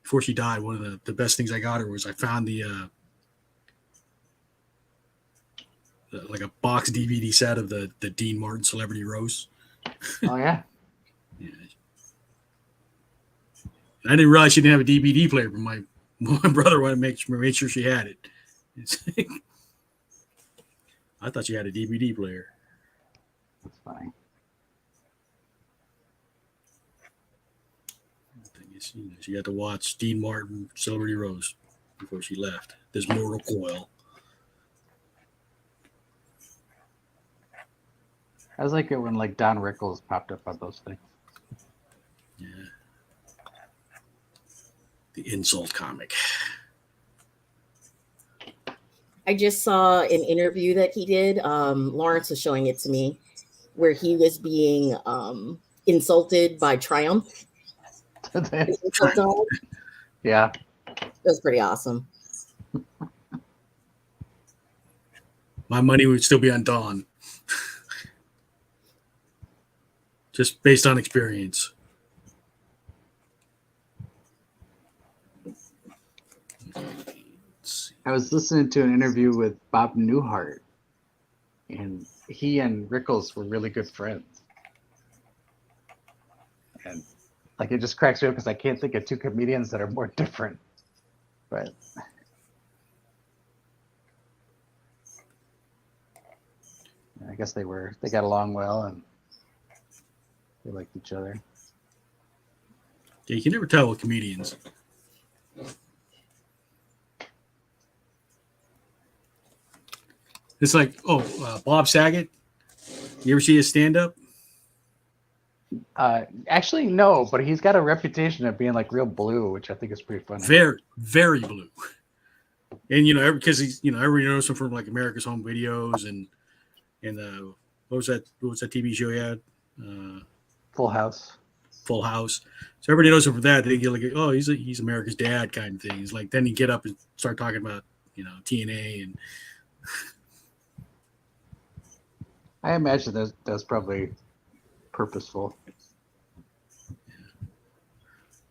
before she died. One of the best things I got her was I found the like a box DVD set of the Dean Martin Celebrity Roast. Oh yeah? Yeah. I didn't realize she didn't have a DVD player, but my brother wanted to make sure she had it. I thought she had a DVD player. That's funny. She had to watch Dean Martin Celebrity Roast before she left. This Mortal Coil. I was like it when like Don Rickles popped up on those things. Yeah. The insult comic. I just saw an interview that he did. Lawrence was showing it to me, where he was being insulted by Triumph. Yeah. It was pretty awesome. My money would still be on Dawn. Just based on experience. I was listening to an interview with Bob Newhart, and he and Rickles were really good friends. And like it just cracks me up because I can't think of two comedians that are more different. But guess they got along well and they liked each other. Yeah, you can never tell with comedians. It's like, Bob Saget. You ever see his stand-up? Actually, no, but he's got a reputation of being like real blue, which I think is pretty funny. Very, very blue. And because he's everybody knows him from like America's Home Videos and what was that TV show he had? Full House. Full House. So everybody knows him for that. They get like, oh, he's America's dad kind of thing. He's like, then he get up and start talking about TNA and. I imagine that's probably purposeful.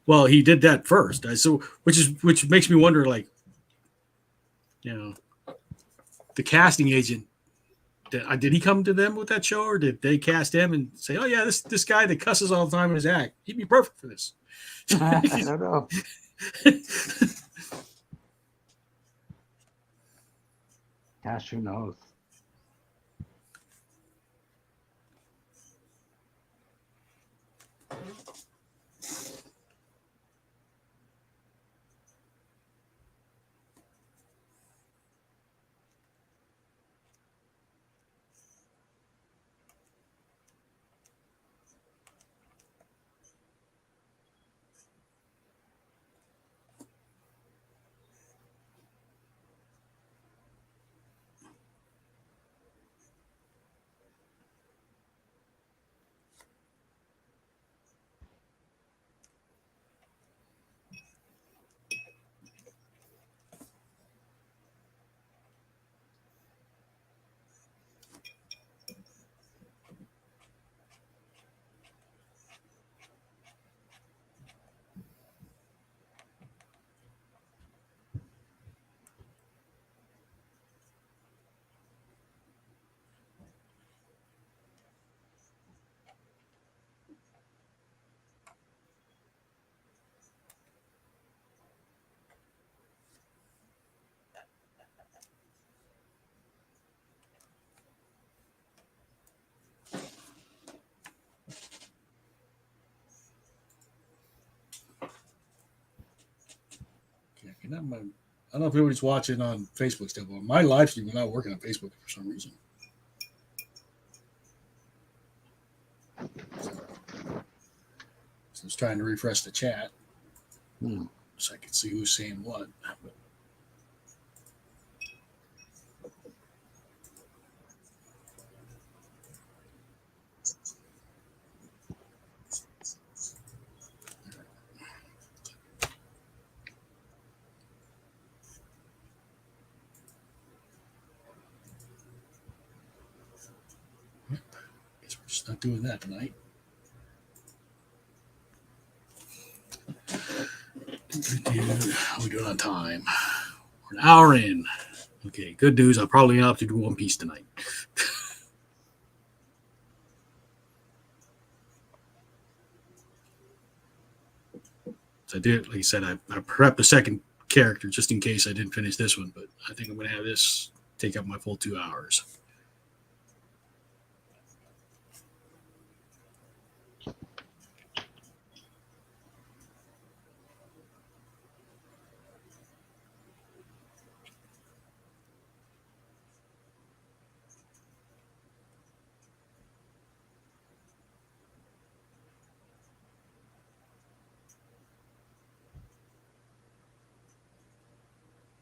Well, he did that first, so which makes me wonder, like, the casting agent. Did he come to them with that show, or did they cast him and say, "Oh yeah, this guy that cusses all the time in his act, he'd be perfect for this"? I don't know. Gosh, who knows? I don't know if anybody's watching on Facebook still, but my live stream is not working on Facebook for some reason. So I was trying to refresh the chat so I could see who's saying what. But guess we're just not doing that tonight. We're doing on time. We're an hour in. Okay, good news. I'll probably have to do One Piece tonight. So I did, like I said, I prepped a second character just in case I didn't finish this one, but I think I'm going to have this take up my full 2 hours.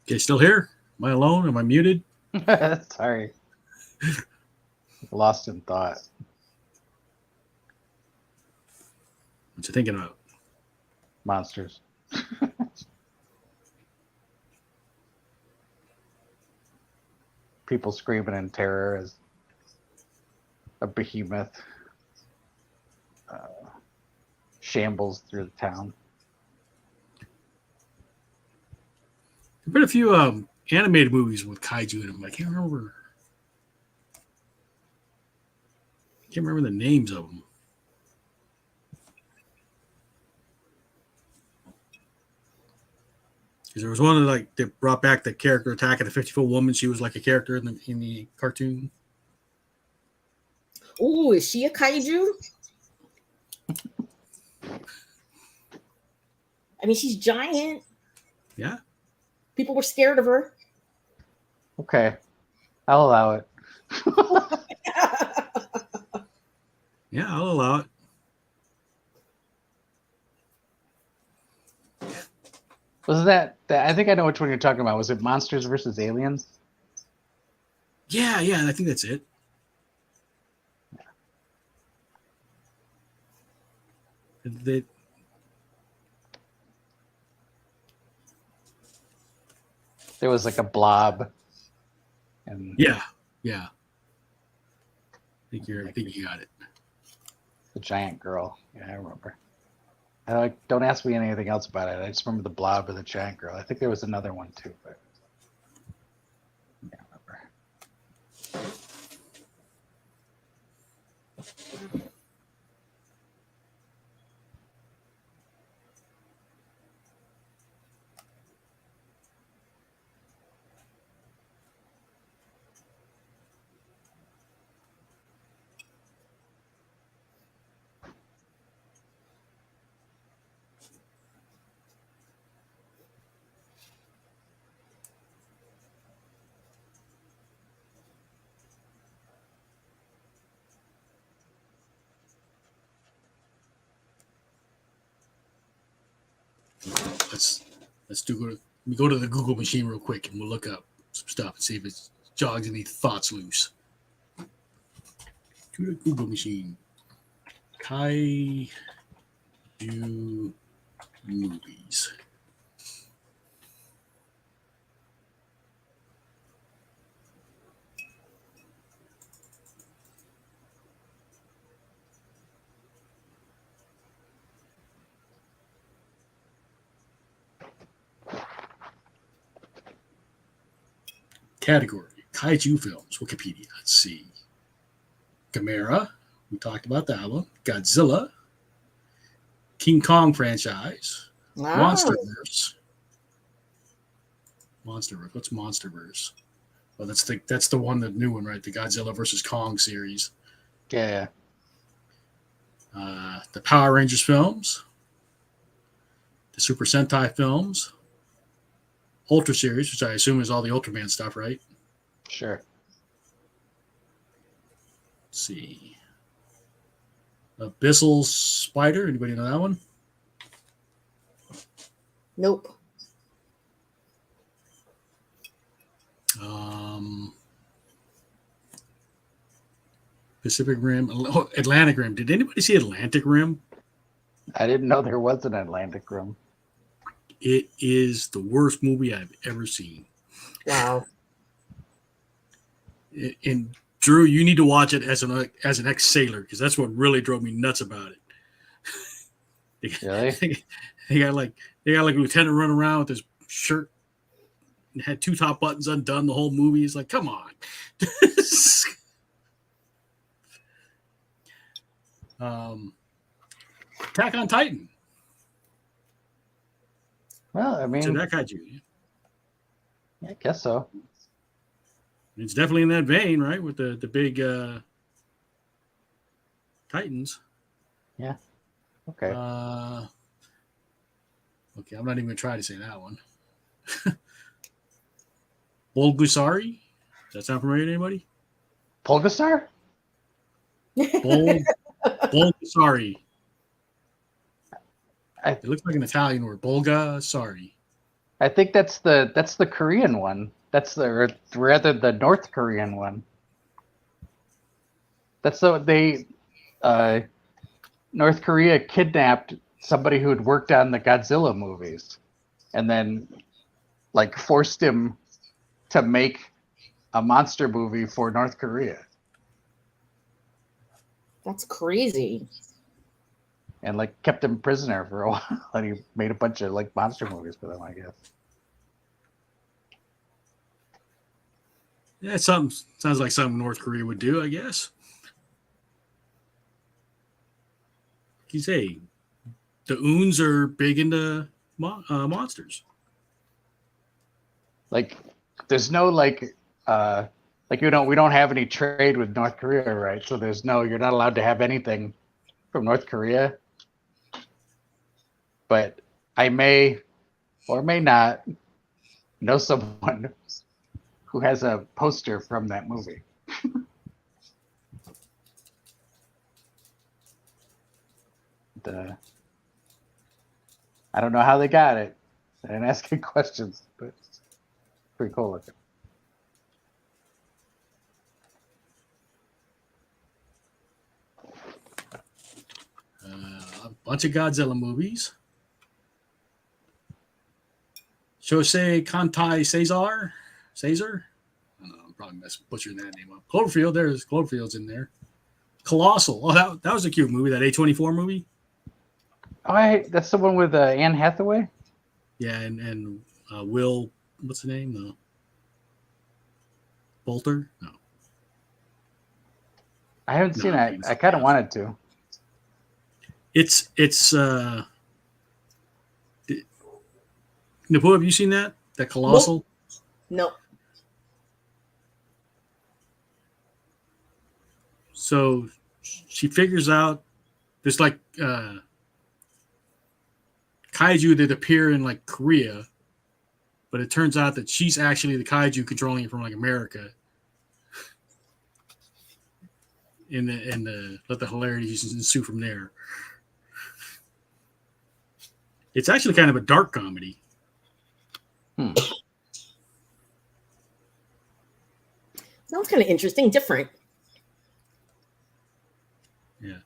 Okay, still here? Am I alone? Am I muted? Sorry. Lost in thought. What you thinking about? Monsters. People screaming in terror as a behemoth shambles through the town. There've been a few animated movies with kaiju in them. I can't remember the names of them. Because there was one that brought back the character attacking a 50-foot woman. She was like a character in the cartoon. Ooh, is she a kaiju? I mean, she's giant. Yeah. People were scared of her. Okay, I'll allow it. Yeah, I'll allow it. Was that? I think I know which one you're talking about. Was it Monsters versus Aliens? Yeah, I think that's it. That There was like a blob, and yeah. I think you got it. the giant girl. Yeah, I remember. Don't ask me anything else about it. I just remember the blob and the giant girl. I think there was another one too, but I can't remember. Let's go to the Google machine real quick and we'll look up some stuff and see if it jogs any thoughts loose. To the Google machine. Kaiju movies. Category: Kaiju films. Wikipedia. Let's see. Gamera. We talked about that one. Godzilla. King Kong franchise. Monsterverse. Monsterverse. What's Monsterverse? Well, that's the one, the new one, right? The Godzilla versus Kong series. Yeah. The Power Rangers films. The Super Sentai films. Ultra series, which I assume is all the Ultraman stuff, right? Sure. Let's see. Abyssal Spider. Anybody know that one? Nope. Pacific Rim. Atlantic Rim. Did anybody see Atlantic Rim? I didn't know there was an Atlantic Rim. It is the worst movie I've ever seen. Wow. And Drew, you need to watch it as an ex-sailor because that's what really drove me nuts about it. Really? They got like Lieutenant running around with his shirt and had two top buttons undone the whole movie. He's like, come on. Attack on Titan. Well, I mean, So that kaiju. I guess so. It's definitely in that vein, right? With the big Titans. Yeah. Okay. Okay, I'm not even going to try to say that one. Bulgasari? Does that sound familiar to anybody? Polgastar? Bulgasari. I- It looks like an Italian word. Bulgasari. I think that's the Korean one. That's the rather the North Korean one. That's North Korea kidnapped somebody who had worked on the Godzilla movies, and then like forced him to make a monster movie for North Korea. That's crazy. And like kept him prisoner for a while, and he made a bunch of like monster movies for them, I guess. Yeah, sounds like something North Korea would do, I guess. You say the Oons are big into monsters. Like, there's no like Like we don't have any trade with North Korea, right? So you're not allowed to have anything from North Korea. But I may or may not know someone who has a poster from that movie. I don't know how they got it. I didn't ask any questions, but it's pretty cool looking. A bunch of Godzilla movies. Jose Kantai Cesar? I don't know, I'm probably butchering that name up. Cloverfield's in there. Colossal. Oh, that was a cute movie, that A24 movie. Oh, that's the one with Anne Hathaway? Yeah, and Will, what's the name? No. Bolter? No. I haven't seen it. I kind of wanted to. It's Napua, have you seen that? That Colossal? No. So she figures out there's like kaiju that appear in like Korea, but it turns out that she's actually the kaiju controlling it from like America. And let the hilarities ensue from there. It's actually kind of a dark comedy. Sounds kind of interesting, different. Yeah.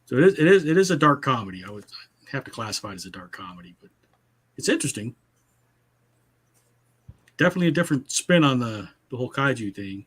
So it is a dark comedy. I would have to classify it as a dark comedy, but it's interesting. Definitely a different spin on the whole kaiju thing.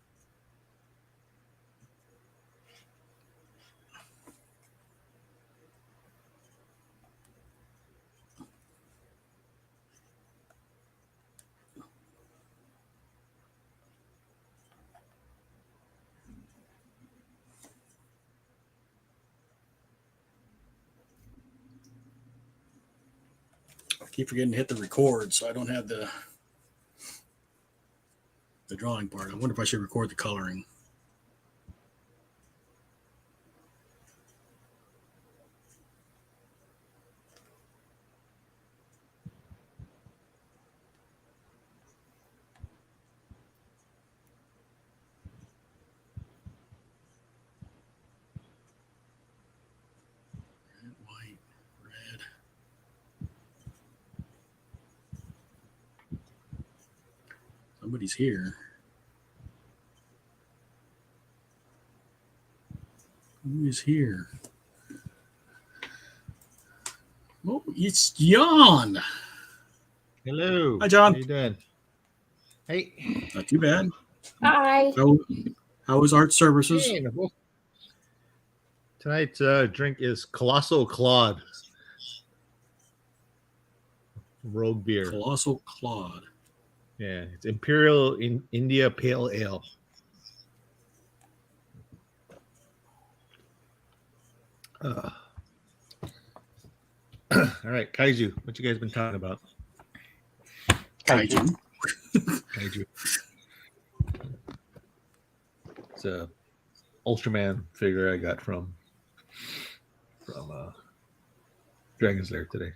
I keep forgetting to hit the record, so I don't have the drawing part. I wonder if I should record the coloring. Red, white, red. Somebody's here. Who is here? Oh, it's Jan. Hello. Hi, John. How you doing? Hey. Not too bad. Hi. How was Art Services? Hey, tonight's drink is Colossal Claude. Rogue beer. Colossal Claude. Yeah, it's Imperial in India Pale Ale. All right, Kaiju. What you guys been talking about? Kaiju. Kaiju. It's a Ultraman figure I got from Dragon's Lair today.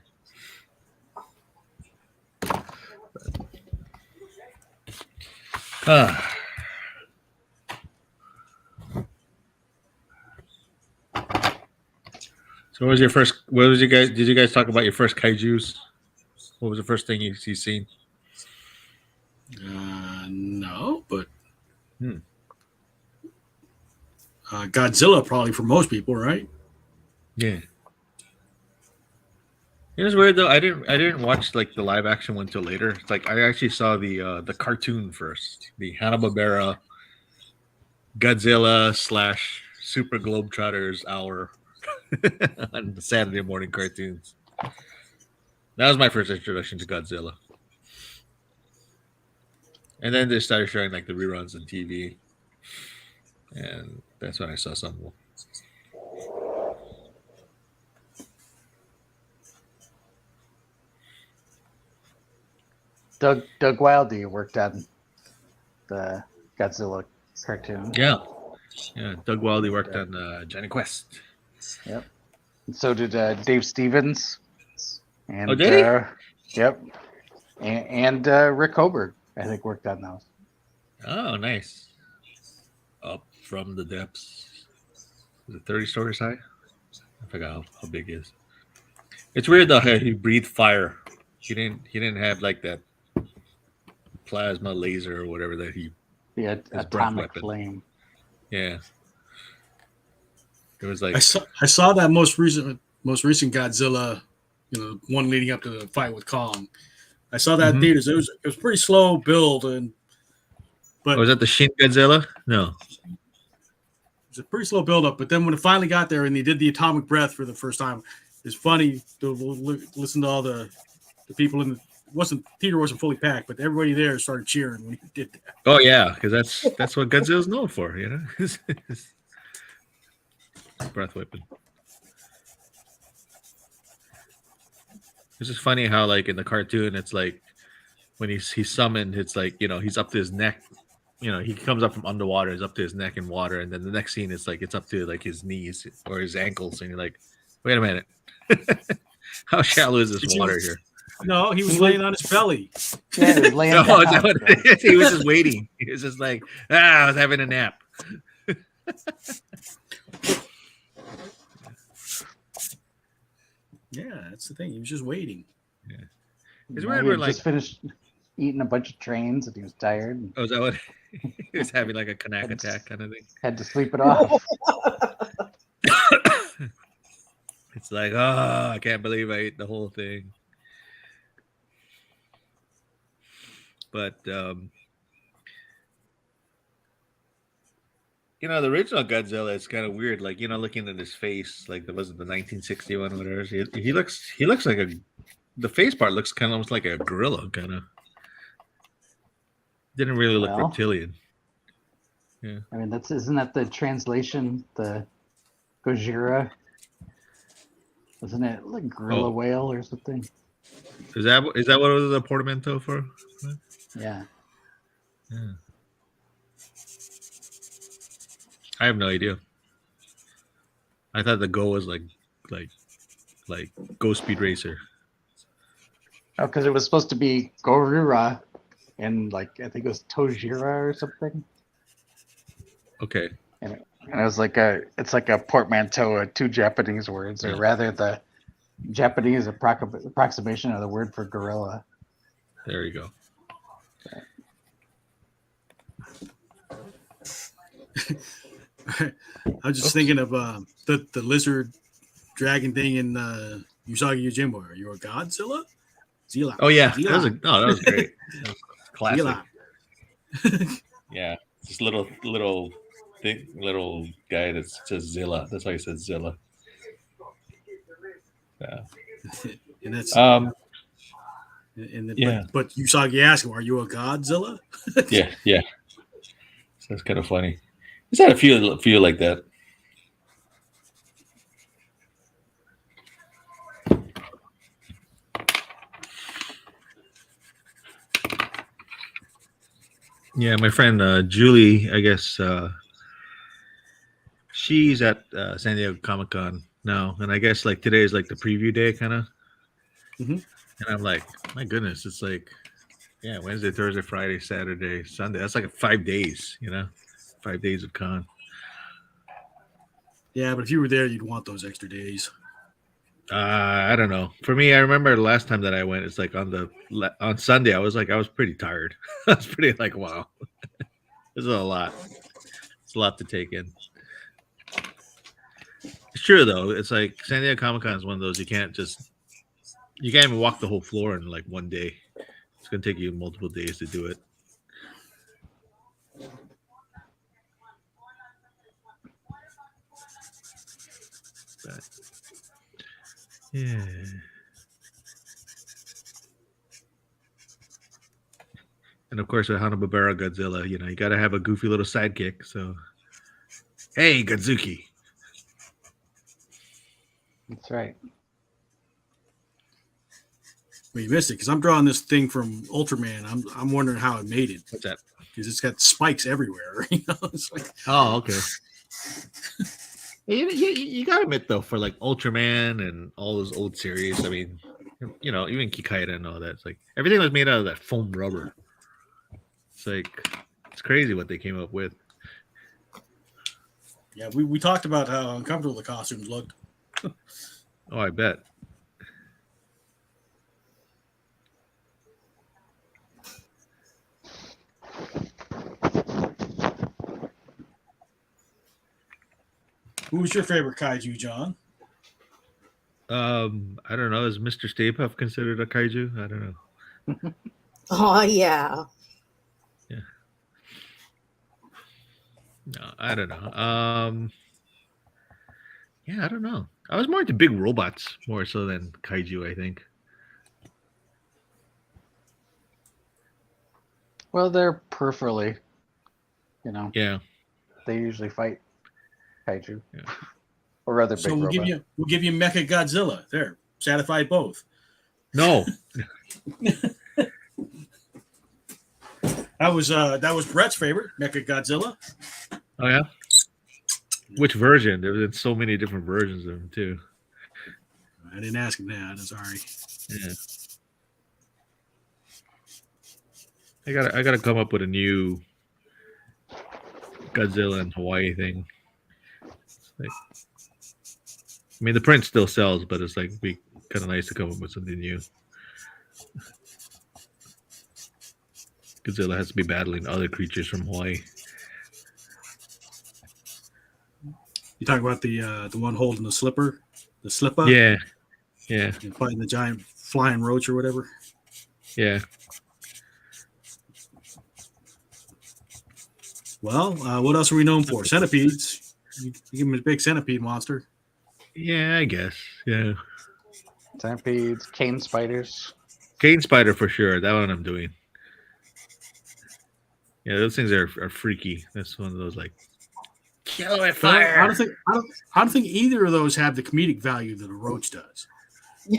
So did you guys talk about your first kaijus? What was the first thing you seen? No, but Godzilla probably for most people, right? Yeah. It was weird though. I didn't watch like the live action one till later. It's like I actually saw the cartoon first, the Hanna-Barbera Godzilla / Super Globetrotters hour on the Saturday morning cartoons. That was my first introduction to Godzilla. And then they started showing like the reruns on TV. And that's when I saw some of them. Doug Wilde worked on the Godzilla cartoon. Yeah. Doug Wildey worked on Johnny Quest. Yep. And so did Dave Stevens. And, Oh, did he? Yep. And Rick Hoberg, I think, worked on those. Oh, nice. Up from the depths. Is it 30 stories high? I forgot how big it is. It's weird though how he breathed fire. He didn't have like that plasma laser or whatever that he The his breath atomic weapon. flame. Yeah. It was like I saw that most recent Godzilla, one leading up to the fight with Kong. I saw that in theaters. It was pretty slow build, but was that the Shin Godzilla? No. it's a pretty slow build up. But then when it finally got there and they did the atomic breath for the first time, it's funny to listen to all the people in the theater wasn't fully packed, but everybody there started cheering when he did that. Oh yeah, because that's what Godzilla's known for, His breath weapon. It's just funny how like in the cartoon it's like when he's summoned, it's like, he's up to his neck. He comes up from underwater, he's up to his neck in water, and then the next scene is like it's up to like his knees or his ankles, and you're like, wait a minute. How shallow is this water here? No, he was laying on his belly. Yeah, he was laying No, down. is that what it is? He was just waiting. He was just like, I was having a nap. Yeah, that's the thing. He was just waiting. Yeah. You It's know, weird he when had like just finished eating a bunch of trains and he was tired. And oh, is that what he was having like a Kanak attack kind of thing? had to sleep it off. It's like, oh, I can't believe I ate the whole thing. But the original Godzilla is kind of weird. Like, looking at his face, like was it the 1961 or whatever? He looks like the face part looks kind of almost like a gorilla, kind of. Didn't really look Well, reptilian. Yeah. I mean, isn't that the translation? The Gojira? Wasn't it like gorilla whale or something? Is that what it was a portmanteau for? Yeah. Yeah. I have no idea. I thought the Go was like Go Speed Racer. Oh, because it was supposed to be Gorira and like I think it was Tojira or something. Okay. And it was like it's like a portmanteau of two Japanese words, or rather the Japanese approximation of the word for gorilla. There you go. I was just thinking of the lizard dragon thing in Usagi Yojimbo. Are you a Godzilla? Zilla. Oh yeah, Zilla. that was great. That was classic. Zilla. Yeah, this little guy that says Zilla. That's why he says Zilla. Yeah. And that's yeah. But Usagi asked him, "Are you a Godzilla?" yeah. So it's kind of funny. It's had a feel like that. Yeah, my friend Julie, I guess she's at San Diego Comic-Con now, and I guess like today is like the preview day, kind of. Mhm. And I'm like, my goodness, it's like, Wednesday, Thursday, Friday, Saturday, Sunday. That's like 5 days, 5 days of con. Yeah, but if you were there, you'd want those extra days. I don't know. For me, I remember the last time that I went, it's like on Sunday, I was pretty tired. I was pretty like, wow, this is a lot. It's a lot to take in. It's true though. It's like San Diego Comic-Con is one of those you can't even walk the whole floor in like one day. It's gonna take you multiple days to do it. But, yeah. And of course, with Hanna-Barbera Godzilla, you got to have a goofy little sidekick. So, hey, Godzuki. That's right. Well, you missed it because I'm drawing this thing from Ultraman. I'm wondering how it made it. What's that? because it's got spikes everywhere. It's like, Oh, okay. You gotta admit though, for like Ultraman and all those old series, I mean, even Kikaida and all that, it's like everything was made out of that foam rubber. It's like it's crazy what they came up with. yeah, we talked about how uncomfortable the costumes looked. Oh, I bet. Who's your favorite kaiju, John? I don't know. Is Mr. Stay Puft considered a kaiju? I don't know. Oh yeah. Yeah. No, I don't know. Yeah, I don't know. I was more into big robots more so than kaiju, I think. Well, they're peripherally, Yeah. they usually fight kaiju, Yeah. or rather, So big we'll robot. give you Mecha Godzilla. There, satisfied both. No. That was Brett's favorite, Mecha Godzilla. Oh yeah. Which version? There been so many different versions of them too. I didn't ask him that. I'm sorry. Yeah. I gotta come up with a new Godzilla in Hawaii thing. Like, I mean, the print still sells, but it's like be kind of nice to come up with something new. Godzilla has to be battling other creatures from Hawaii. You talk about the one holding the slipper, the slipper, Yeah, yeah, and fighting the giant flying roach or whatever. yeah. Well, what else are we known for? Centipedes. You give him a big centipede monster. Yeah, I guess. Yeah. Centipedes, cane spiders. Cane spider for sure. That one I'm doing. Yeah, those things are freaky. That's one of those like kill with fire. I don't think either of those have the comedic value that a roach does.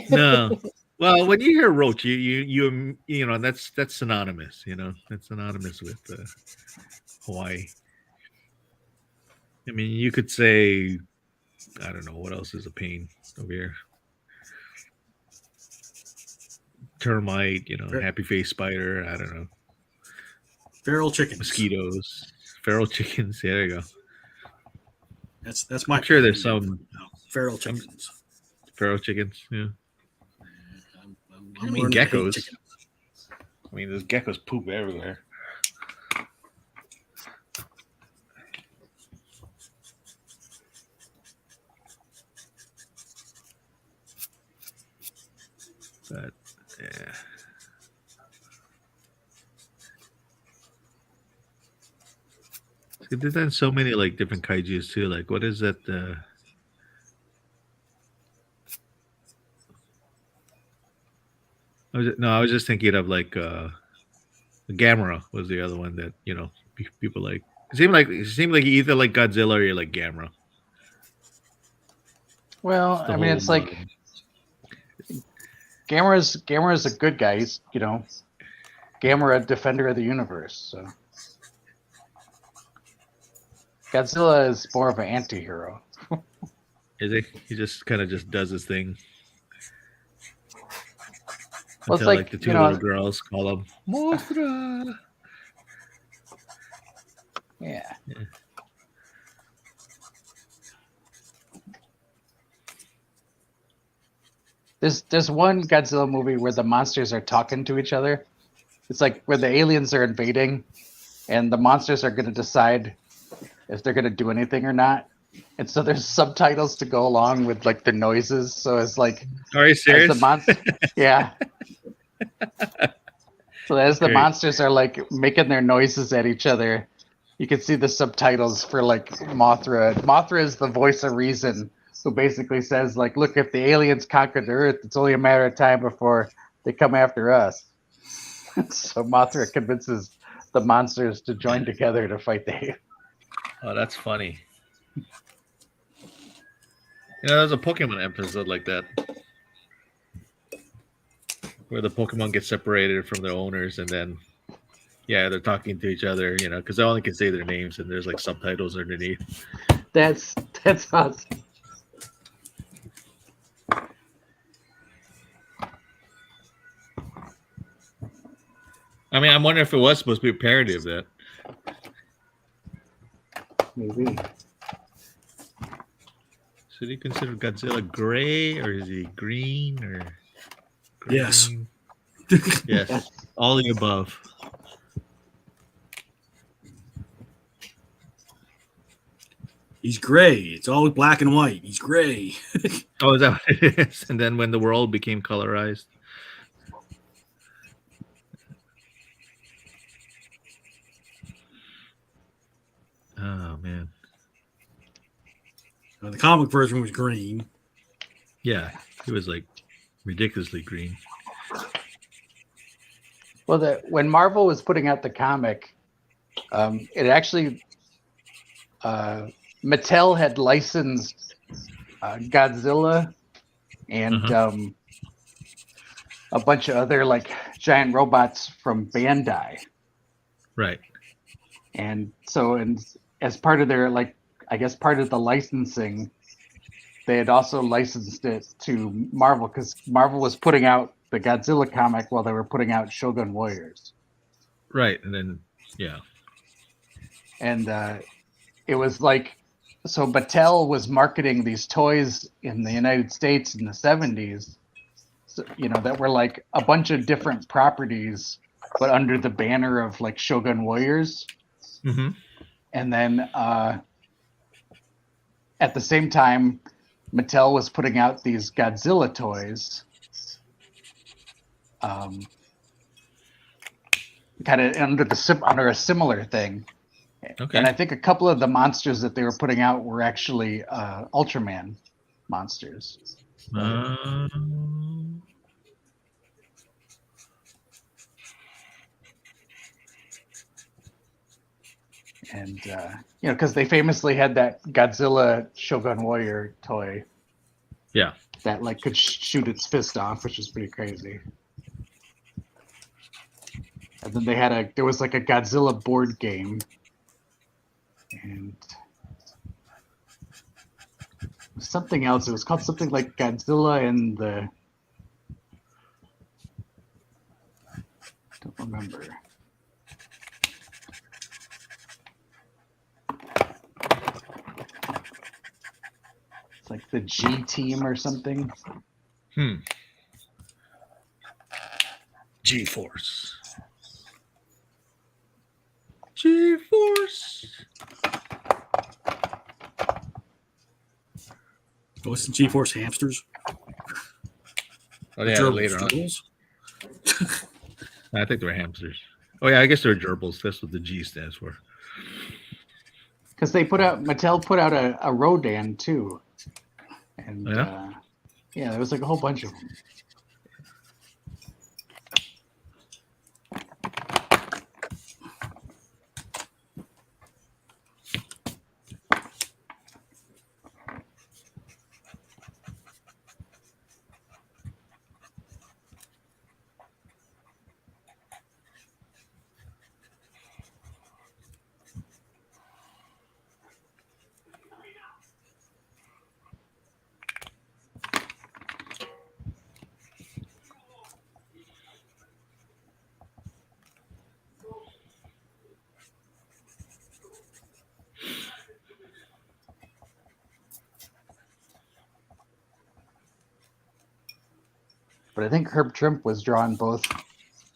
No. Well, when you hear roach, you know that's synonymous. That's synonymous with Hawaii. I mean, you could say, I don't know what else is a pain over here. Termite, happy face spider. I don't know. Feral chickens. Mosquitoes, feral chickens. Yeah, there you go. That's my. I'm sure there's some feral chickens. Feral chickens. Yeah. I'm I mean learning to hate geckos. chickens. I mean, there's geckos poop everywhere. But yeah. See, there's done so many like different kaijus too. Like, what is that? I was just thinking of like Gamera was the other one that people like. It seemed like you either like Godzilla or you like Gamera. Well, I mean, it's like Gamera's a good guy. He's Gamera, defender of the universe. So Godzilla is more of an anti-hero. Is he? He just kind of just does his thing. Well, it's Until like, like the two little girls call him Mothra. Yeah. There's one Godzilla movie where the monsters are talking to each other. It's like where the aliens are invading, and the monsters are going to decide if they're going to do anything or not. And so there's subtitles to go along with like the noises. So it's like, are you serious? As the monster, yeah. So as the monsters are like making their noises at each other, you can see the subtitles for like Mothra. Mothra is the voice of reason, who basically says like, look, if the aliens conquer the Earth, it's only a matter of time before they come after us. So Mothra convinces the monsters to join together to fight the aliens. Oh, that's funny. There's a Pokemon episode like that, where the Pokemon get separated from their owners, and then Yeah, they're talking to each other, because they only can say their names and there's like subtitles underneath. That's awesome. I mean, I'm wondering if it was supposed to be a parody of that. Maybe. Should he consider Godzilla gray or is he green or gray, Yes. green? Yes, all the above. He's gray. It's always black and white. He's gray. Oh, is that what it is? And then when the world became colorized. Oh man. The comic version was green. Yeah, he was like ridiculously green. Well, when Marvel was putting out the comic, it actually Mattel had licensed Godzilla and a bunch of other like giant robots from Bandai, Right. and so as part of their part of the licensing, they had also licensed it to Marvel because Marvel was putting out the Godzilla comic while they were putting out Shogun Warriors. Right, and then And it was like, so Mattel was marketing these toys in the United States in the 70s, so, that were like a bunch of different properties, but under the banner of like Shogun Warriors. Mm-hmm. And then at the same time, Mattel was putting out these Godzilla toys, kind of under a similar thing. Okay. And I think a couple of the monsters that they were putting out were actually Ultraman monsters. And because they famously had that Godzilla Shogun Warrior toy. Yeah. That like could shoot its fist off, which is pretty crazy. And then there was like a Godzilla board game. And something else. It was called something like Godzilla and the... don't remember. It's like the G Team or something. G-Force. G-Force. What's the G-Force hamsters? Oh, yeah, Gerbils, later on. gerbils? I think they're hamsters. Oh, yeah, I guess they're gerbils. That's what the G stands for. Because Mattel put out a Rodan too. And there was like a whole bunch of them. But I think Herb Trimp was drawing both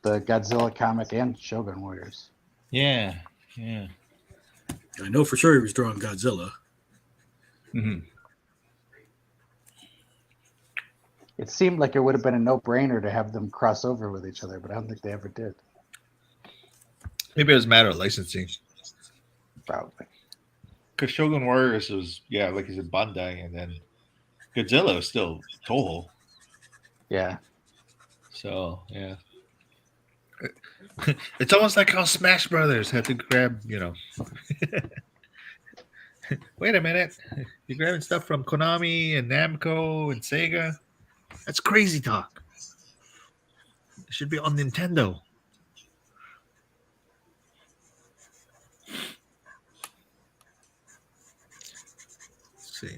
the Godzilla comic and Shogun Warriors. Yeah. I know for sure he was drawing Godzilla. Mm-hmm. It seemed like it would have been a no-brainer to have them cross over with each other, but I don't think they ever did. Maybe it was a matter of licensing. Probably. Because Shogun Warriors was, like you said, Bandai, and then Godzilla was still Toho. Yeah. So, yeah. It's almost like how Smash Brothers had to grab, wait a minute. You're grabbing stuff from Konami and Namco and Sega? That's crazy talk. It should be on Nintendo. see.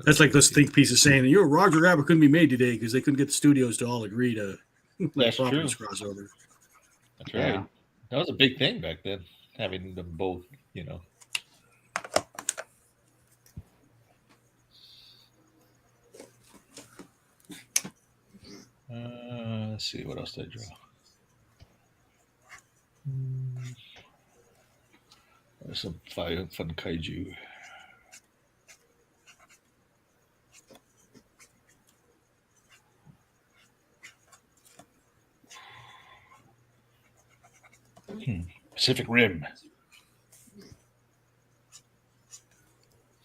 That's like this think piece of saying that Roger Rabbit couldn't be made today because they couldn't get the studios to all agree to That's properties true. crossover. That's Yeah. right. That was a big thing back then, having them both, you know. Let's see, what else did I draw? There's some fun kaiju. Pacific Rim.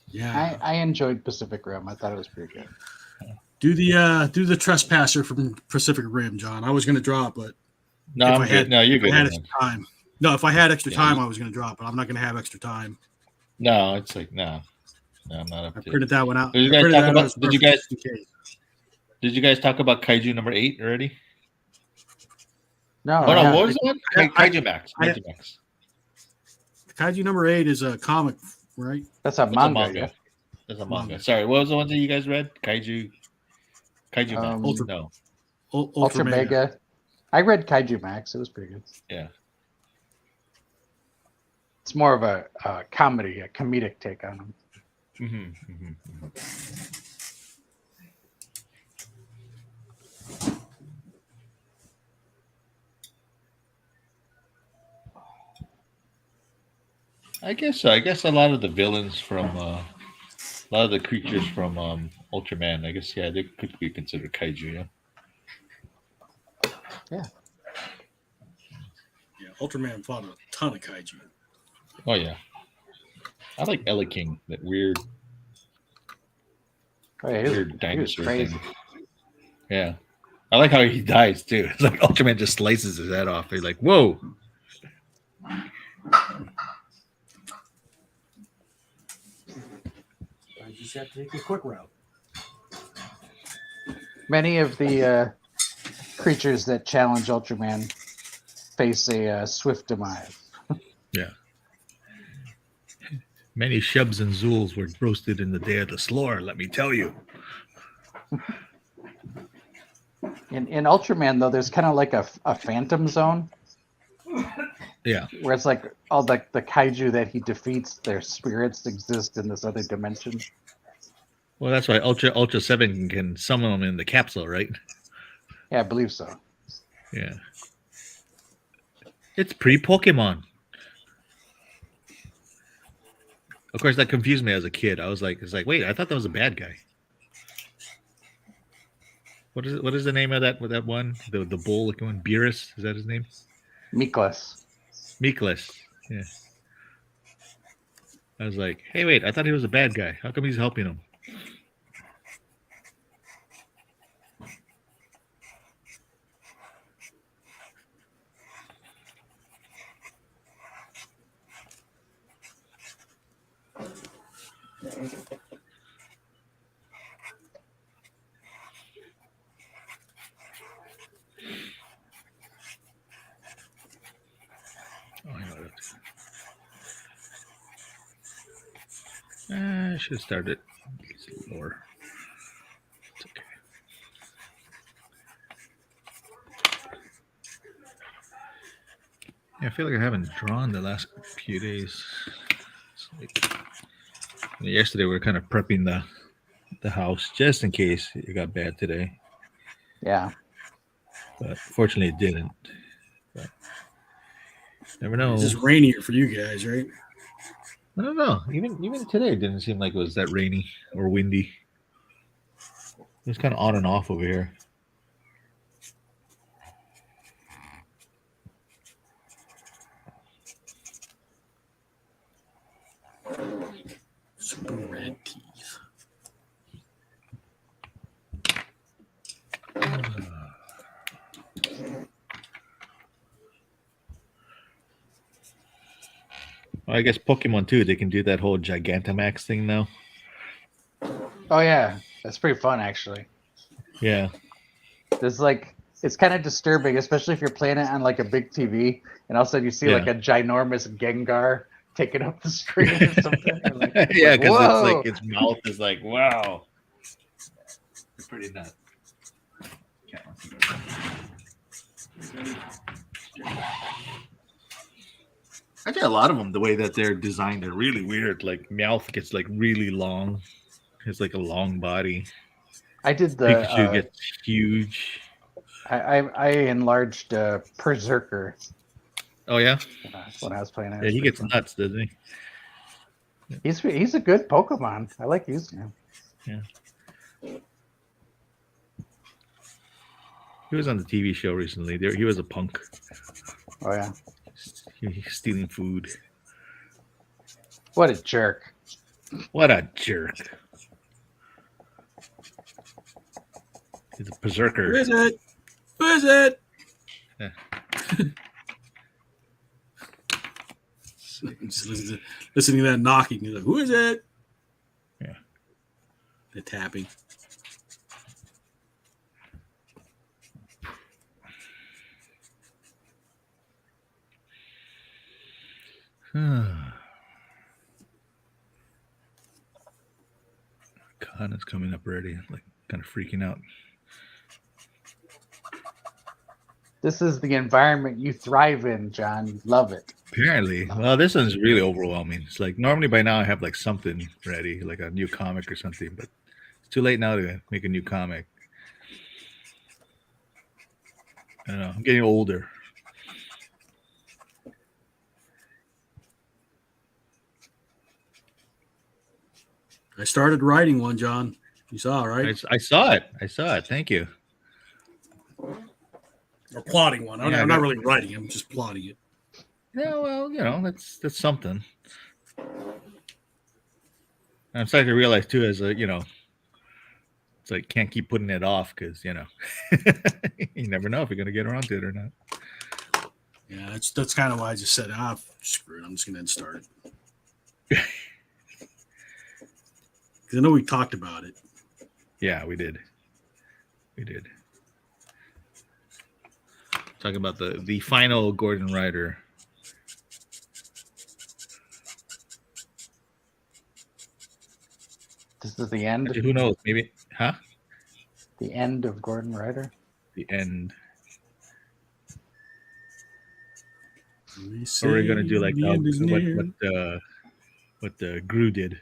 Yeah. I enjoyed Pacific Rim. I thought it was pretty good. Do the Trespasser from Pacific Rim, John. I was going to draw it, but No, I'm good. No, you're good. If I had extra Yeah, time, I was going to draw it, but I'm not going to have extra time. No, it's like no, I'm not up I to printed that one out. Did you guys talk about Kaiju number 8 already? No, Oh no, yeah. what was the one? Kaiju Max. Kaiju Max. Kaiju number 8 is a comic, right? That's a manga. Yeah. That's a manga. Sorry, what was the one that you guys read? Kaiju Max. No. Ultra Mega. I read Kaiju Max. It was pretty good. Yeah. It's more of a comedy, a comedic take on them. I guess so. I guess a lot of the villains from a lot of the creatures from Ultraman, I guess they could be considered kaiju, Yeah. Yeah, Ultraman fought a ton of kaiju. Oh yeah. I like Ella King, that weird weird dinosaur crazy. thing. Yeah. I like how he dies too. It's like Ultraman just slices his head off. He's like, whoa. I just have to take a quick route. Many of the creatures that challenge Ultraman face a swift demise. Yeah. Many Shubs and Zools were roasted in the day of the slaughter, let me tell you. In Ultraman, though, there's kind of like a phantom zone. Yeah. Where it's like all the kaiju that he defeats, their spirits exist in this other dimension. Well, that's why Ultra 7 can summon them in the capsule, right? Yeah, I believe so. Yeah. It's pre-Pokemon. Of course, that confused me as a kid. I was like, wait, I thought that was a bad guy. What is it? What is the name of that one? The bull looking one? Beerus? Is that his name? Meekless. Yeah. I was like, hey, wait, I thought he was a bad guy. How come he's helping him? I should have started lower. It's okay. Yeah, I feel like I haven't drawn the last few days. Yesterday we were kind of prepping the house just in case it got bad today. Yeah. But fortunately it didn't. But never know. It's just rainier for you guys, right? I don't know. Even today it didn't seem like it was that rainy or windy. It was kind of on and off over here. Super red teeth. Well, I guess Pokemon too. They can do that whole Gigantamax thing now. Oh yeah, that's pretty fun actually. Yeah. There's like it's kind of disturbing, especially if you're playing it on like a big TV, and all of a sudden you see like a ginormous Gengar taking up the screen or something. Or like, Yeah, because it's whoa. like its mouth is like, wow. It's pretty nuts. Actually, a lot of them, the way that they're designed, are really weird. Like mouth gets like really long. It's like a long body. I did Pikachu the gets huge. I enlarged Berserker Oh yeah, when I was playing it. yeah. He gets nuts, doesn't he? He's a good Pokemon. I like using him. Yeah. He was on the TV show recently. He was a punk. Oh yeah. He's stealing food. What a jerk. What a jerk. He's a berserker. Who is it? Who is it? Yeah. Just listening to that knocking. He's like, who is it? Yeah. The tapping. God, it's coming up already. Like, kind of freaking out. This is the environment you thrive in, John. You love it. Apparently. Well, this one's really overwhelming. It's like normally by now I have like something ready, like a new comic or something, but it's too late now to make a new comic. I don't know. I'm getting older. I started writing one, John. You saw, right? I saw it. I saw it. Thank you. Or plotting one. I'm not really writing. I'm just plotting it. Yeah, well, you know, that's something. And I'm starting to realize too, as a, you know, it's like can't keep putting it off because, you know, you never know if you're gonna get around to it or not. Yeah, that's kind of why I just said, screw it. I'm just gonna start it. Because I know we talked about it. Yeah, we did. We did. Talking about the final Gordon Rider. This is the end. Actually, who knows? Maybe, huh? The end of Gordon Rider. The end. We Or we're gonna do like the end is near. what the Gru did.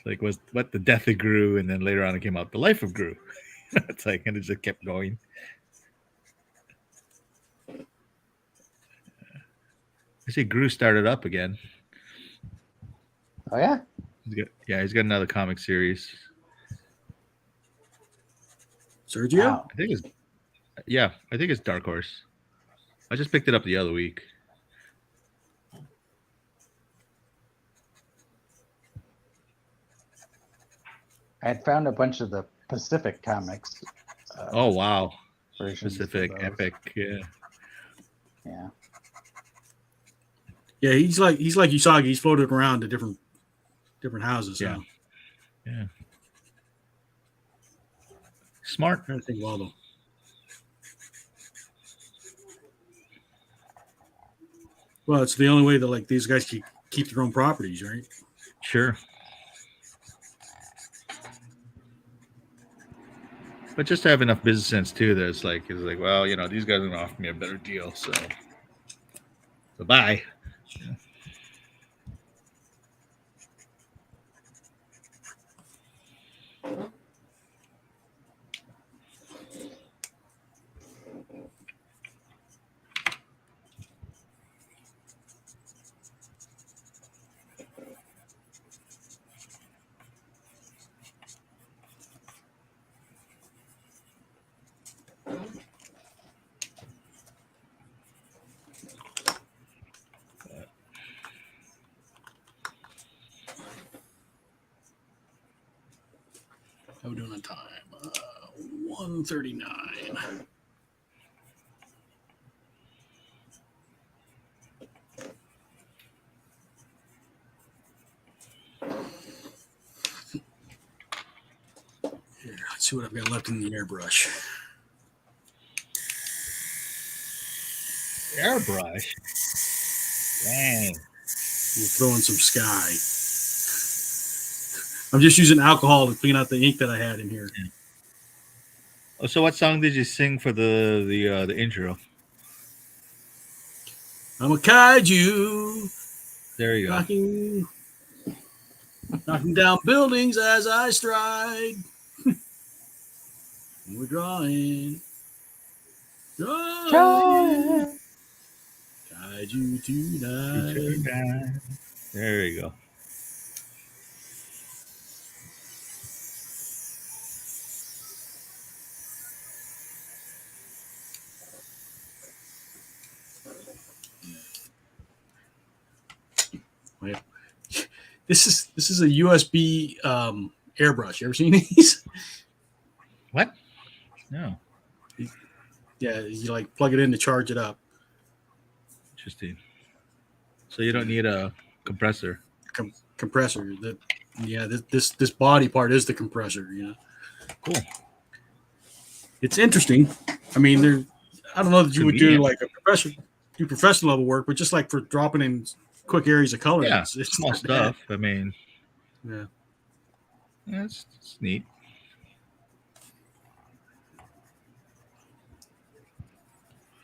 Like was what the death of Gru, and then later on it came out the life of Gru. It's like, and it just kept going. I see Gru started up again. Oh yeah. He's got another comic series. Sergio? Wow. I think it's Dark Horse. I just picked it up the other week. I had found a bunch of the Pacific comics. Oh wow, Versions Pacific of those. Epic, yeah. Yeah. Yeah, he's like Usagi. He's floated around to different houses. Yeah. Huh? Yeah. Smart. I'm trying to think of all them. Well, it's the only way that like these guys keep their own properties, right? Sure. But just to have enough business sense too, that it's like, well, you know, these guys are gonna offer me a better deal, so bye. Yeah. How are we doing on time? 1:39. Here, let's see what I've got left in the airbrush. Airbrush. Dang. We'll throw in some Sky. I'm just using alcohol to clean out the ink that I had in here. Oh, so what song did you sing for the intro? I'm a kaiju. There you go. Knocking down buildings as I stride. We're drawing. Kaiju tonight. There you go. This is a USB airbrush. You ever seen these? What? No. Yeah, you like plug it in to charge it up. Interesting. So you don't need a compressor. Compressor. This body part is the compressor. You know. Cool. It's interesting. I mean, I don't know that you would do Convenient. like a professional level work, but just like for dropping in quick areas of color. Yeah, it's small not stuff. I mean, bad. yeah, it's neat.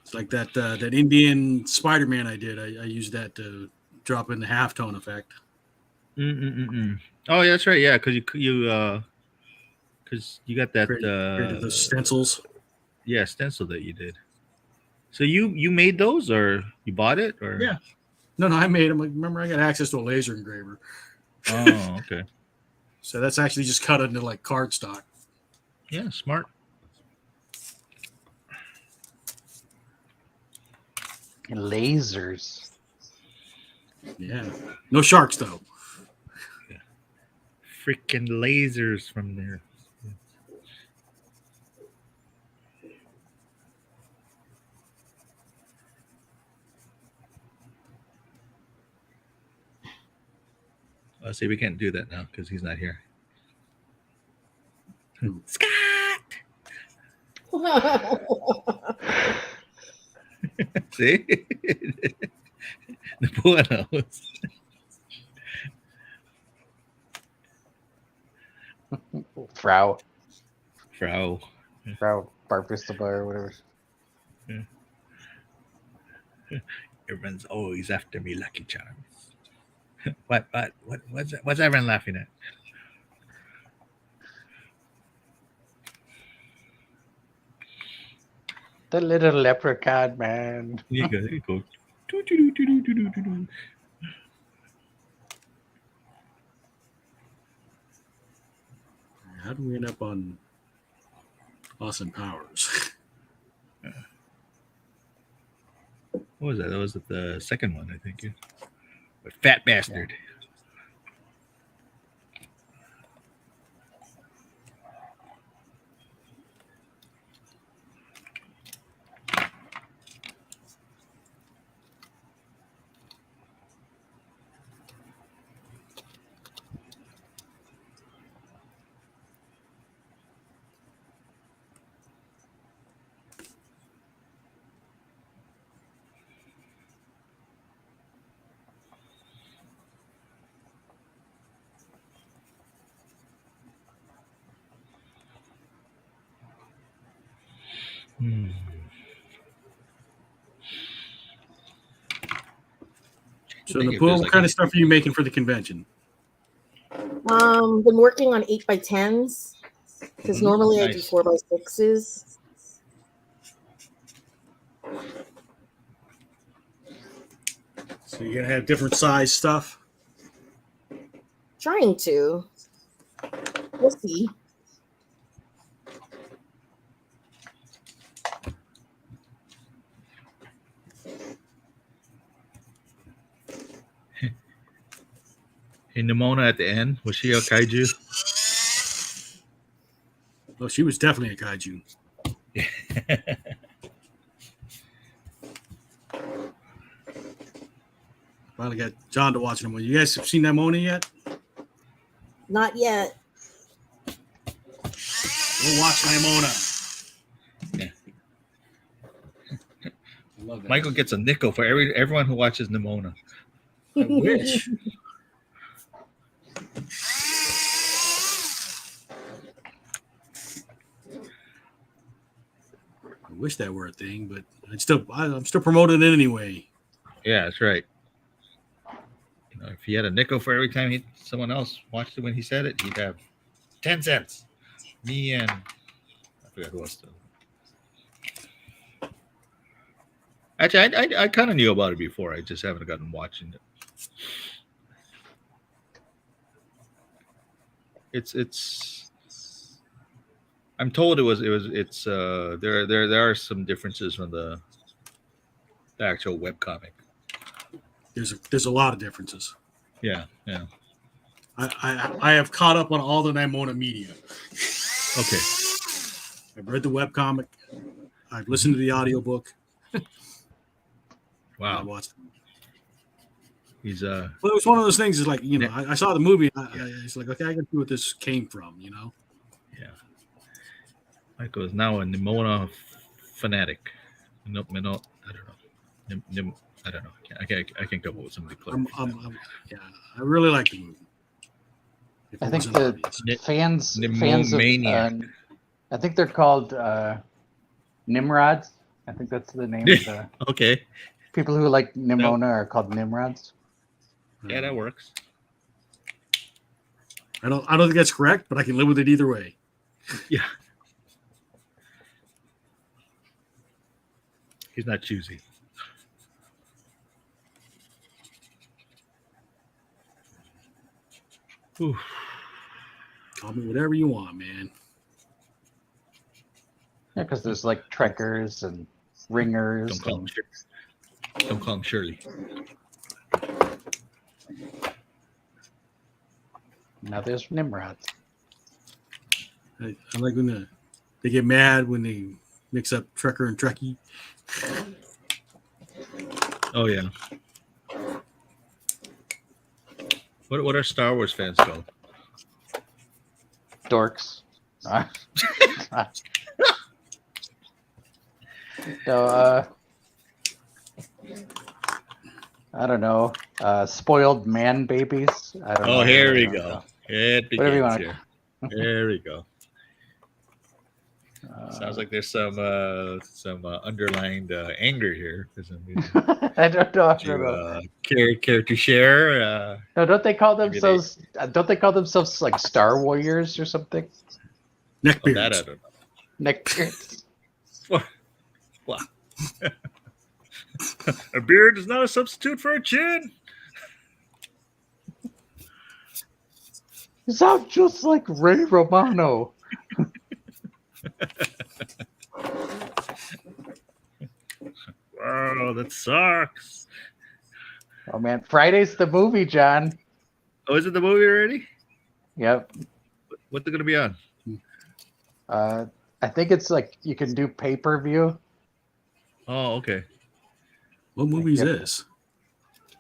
It's like that Indian Spider-Man I did. I used that to drop in the halftone effect. Oh, yeah, that's right. Yeah, because you got that Created the stencils. yeah, stencil that you did. So you made those, or you bought it, or Yeah. No, I made them. Remember, I got access to a laser engraver. Oh, okay. So that's actually just cut into like cardstock. Yeah, smart. Lasers. Yeah. No sharks though. Freaking lasers from there. Oh, see, we can't do that now because he's not here. Scott! See? Napua knows. Frau Barfistaba or whatever. Everyone's always after me, Lucky Charms. What's everyone laughing at? The little leprechaun, man. There you go. How do we end up on Austin Powers? What was that? That was the second one, I think. But fat bastard. So, Napua, what kind of stuff are you making for the convention? Been working on 8x10s because normally I do Nice. 4x6s. So you're gonna have different size stuff. Trying to. We'll see. Hey, Nimona at the end, was she a kaiju? Well, she was definitely a kaiju. Finally got John to watch them. You guys have seen that Mona yet? Not yet. We'll watch Nimona. Yeah. I love that. Michael gets a nickel for everyone who watches Nimona. I wish. I wish that were a thing, but I'm still promoting it anyway. Yeah, that's right. You know, if he had a nickel for every time someone else watched it when he said it, he'd have 10 cents. Me and I forgot who else. Actually, I kind of knew about it before. I just haven't gotten watching it. It's. I'm told it's. There are some differences from the actual webcomic. There's a lot of differences. Yeah. I have caught up on all the Nimona media. Okay. I've read the webcomic. I've listened to the audiobook. Wow. I watched it. He's Well, it was one of those things. Is like, you know, I saw the movie. It's like, okay, I can see what this came from. You know. Yeah. Michael is now a Nimona fanatic. No, I don't know. I don't know. I can't come up with somebody clever. Yeah, I really like the movie. I think the fans of, I think they're called Nimrods. I think that's the name of the Okay. people who like Nimona are called Nimrods. Yeah, that works. I don't think that's correct, but I can live with it either way. Yeah. He's not choosy. Ooh. Call me whatever you want, man. Yeah, because there's like trekkers and ringers. Don't call him Shirley. Now there's Nimrods. I like when they get mad when they mix up Trekker and Trekkie. Oh yeah. What are Star Wars fans called? Dorks. So, I don't know. Spoiled man babies. I don't know. Oh, here we go. It Whatever you begins want. here. There we go. Sounds like there's some underlined anger here for some reason. I don't know. Care to share? No, don't they call themselves? Don't they call themselves like Star Warriors or something? Neckbeards. That I don't know. Neckbeards. Wow. A beard is not a substitute for a chin. You sound just like Ray Romano. Wow, that sucks. Oh man, Friday's the movie, John. Oh, is it the movie already? Yep. What's it going to be on? I think it's like you can do pay-per-view. Oh, okay. What movie is this?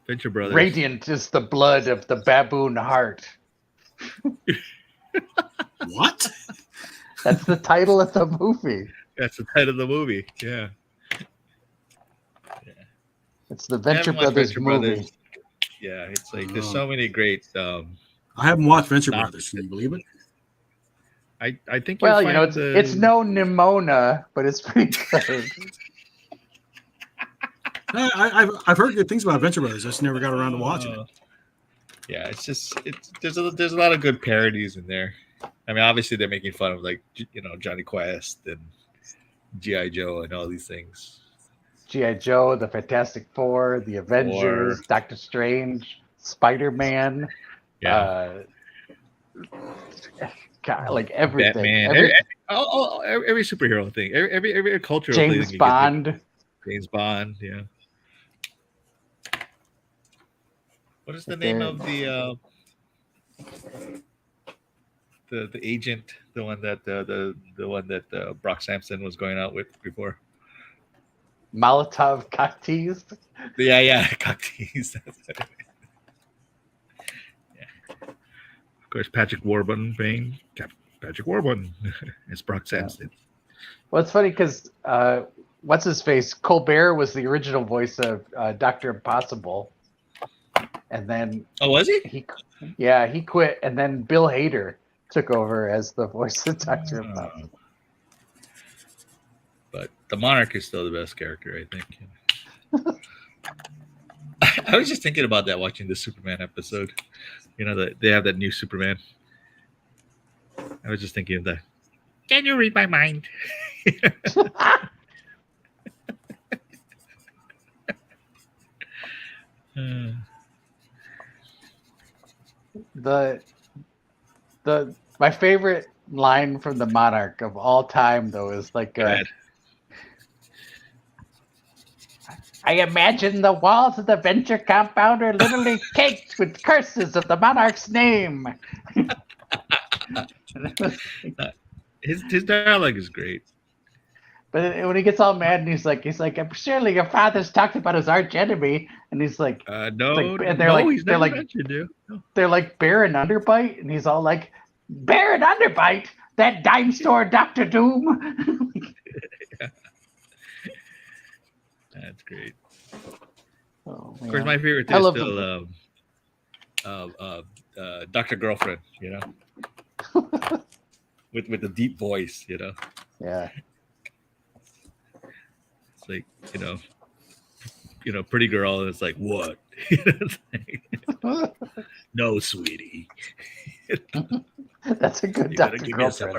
Venture Brothers. Radiant is the blood of the baboon heart. What? That's the title of the movie. That's the title of the movie. Yeah. It's the Venture Brothers movie. Yeah, it's like there's so many great. I haven't watched Venture Brothers. Can you believe it? I think. Well, you know, it's no Nimona, but it's pretty good. I've heard good things about Venture Brothers. I just never got around to watching it. Yeah, there's a lot of good parodies in there. I mean, obviously they're making fun of like Johnny Quest and G.I. Joe and all these things. G.I. Joe, the Fantastic Four, the Avengers, Doctor Strange, Spider-Man. Yeah. God, like everything. Batman. Every superhero thing. Every cultural thing. James Bond. James Bond. Yeah. What is the name of the agent? The one that Brock Sampson was going out with before. Molotov cocktease. Yeah, cocktease. Yeah. Of course, Patrick Warburton being Patrick Warburton. It's Brock Sampson. Well, it's funny because what's his face? Colbert was the original voice of Dr. Impossible. and then Oh, was he? he quit, and then Bill Hader took over as the voice of Dr. Impossible. But the Monarch is still the best character, I think. I was just thinking about that watching the Superman episode. You know that they have that new Superman. I was just thinking of that. Can you read my mind? My favorite line from the Monarch of all time, though, is like, I imagine the walls of the venture compound are literally caked with curses of the Monarch's name. His dialogue is great. But when he gets all mad and he's like, surely your father's talked about his arch enemy, and he's like, he's never mentioned you. No. They're like Baron Underbite, and he's all like, Baron Underbite, that dime store Doctor Doom. That's great. Oh, of course, my favorite is still Dr. Girlfriend, you know, with the deep voice, you know. Yeah. It's like, you know, pretty girl, and it's like, what? No, sweetie. That's a good Dr. Girlfriend.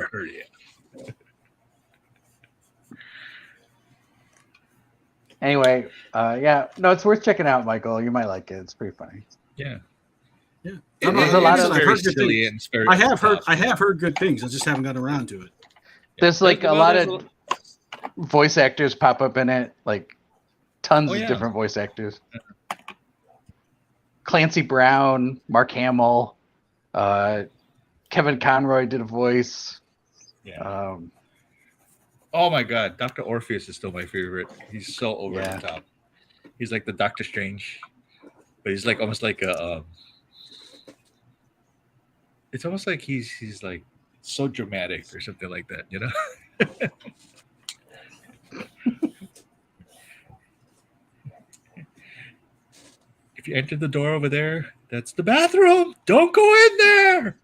Anyway, it's worth checking out, Michael. You might like it. It's pretty funny. Yeah. There's a lot of I've heard good things. I have heard good things. I just haven't gotten around to it. There's like a lot of voice actors pop up in it, like tons of different voice actors. Clancy Brown, Mark Hamill, Kevin Conroy did a voice. Yeah. Oh my God, Dr. Orpheus is still my favorite. He's so over the top. He's like the Doctor Strange, but he's like almost like a. It's almost like he's like so dramatic or something like that, you know. If you enter the door over there, that's the bathroom. Don't go in there.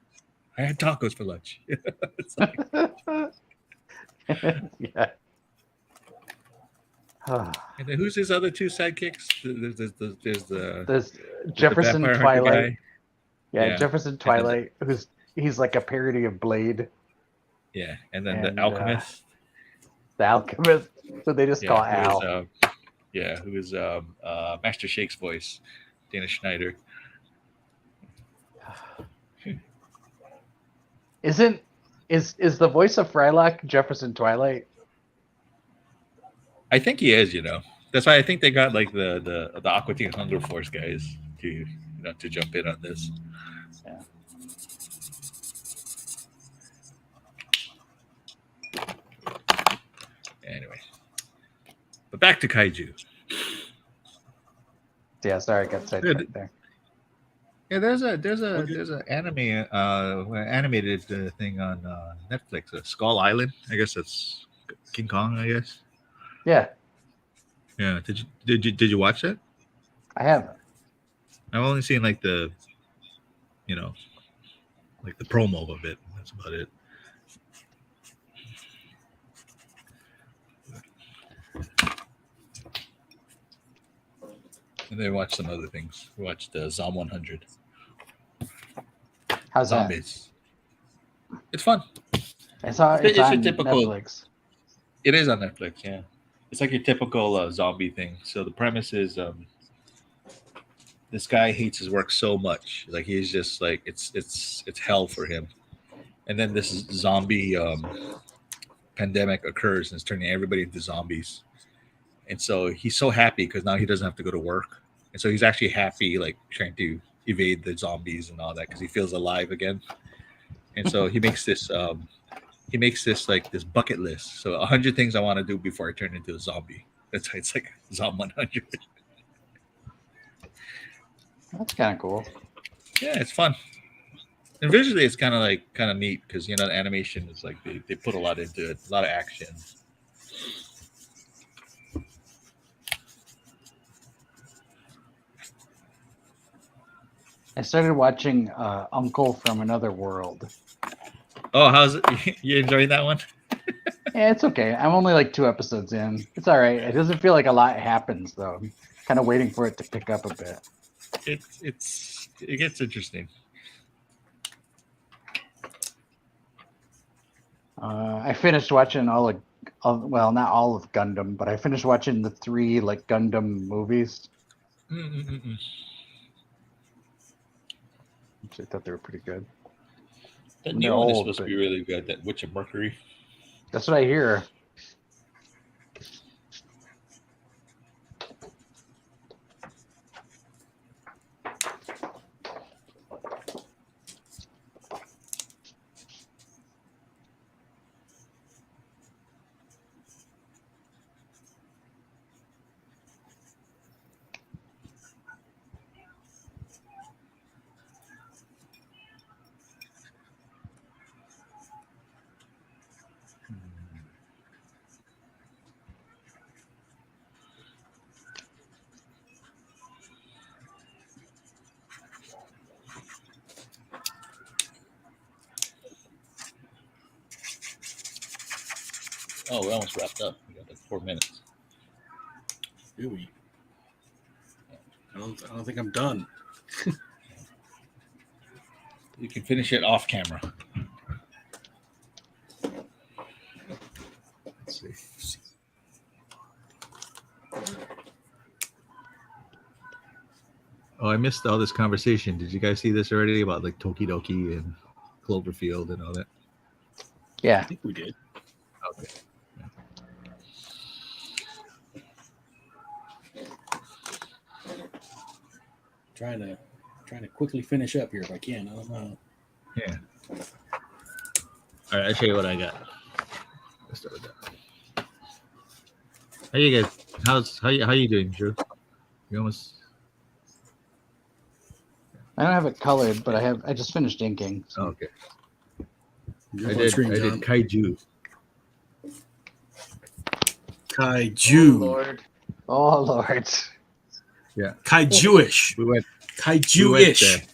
I had tacos for lunch. It's like... yeah. And then who's his other two sidekicks? There's Jefferson Twilight. Guy. Yeah, Jefferson Twilight. He's like a parody of Blade. Yeah, and then the Alchemist. The Alchemist. So they just call Al. Who is Master Shake's voice, Dana Schneider. Is the voice of Frylock Jefferson Twilight? I think he is. You know, that's why I think they got like the Aqua Teen Hunger Force guys to to jump in on this. Yeah. Anyway, but back to Kaiju. Yeah, sorry, I got sidetracked there. Yeah, there's an anime animated thing on Netflix, Skull Island. I guess that's King Kong. I guess. Yeah. Yeah. Did you watch that? I haven't. I've only seen like the promo of it. That's about it. And then watch some other things. We watched Zom 100. How's Zombies. That? It's fun. It's on typical Netflix. It is on Netflix, yeah. It's like your typical zombie thing. So the premise is this guy hates his work so much. Like he's just like it's hell for him. And then this zombie pandemic occurs and it's turning everybody into zombies. And so he's so happy because now he doesn't have to go to work. And so he's actually happy, like trying to evade the zombies and all that because he feels alive again. And so he makes this like this bucket list. So 100 things I want to do before I turn into a zombie. That's why it's like Zom 100. That's kind of cool. Yeah, it's fun. And visually it's kind of neat because the animation is like they put a lot into it, a lot of action. I started watching Uncle from Another World. Oh, how's it? You enjoying that one? Yeah, it's okay. I'm only like 2 episodes in. It's all right. It doesn't feel like a lot happens though. I'm kind of waiting for it to pick up a bit. It gets interesting. I finished watching well, not all of Gundam, but I finished watching the 3 like Gundam movies, Mm-mm-mm-mm. which I thought they were pretty good. That And new they're one is old, supposed to but be really good. That Witch of Mercury. that's what I hear. Oh, we almost wrapped up. We got like 4 minutes. Do we? I don't think I'm done. You can finish it off camera. Let's see. Oh, I missed all this conversation. Did you guys see this already about like Tokidoki and Cloverfield and all that? I Yeah, think we did. Okay. Trying to quickly finish up here if I can. I don't know. Yeah. All right, I'll show you what I got. Let's start with that. How you guys? How you doing, Drew? You almost. I don't have it colored, but I just finished inking. So. Oh, okay. You're I up on did screen, John. Kaiju. Kaiju. Oh Lord. Oh Lord. Yeah. Kaiju-ish. We went Kaiju-ish.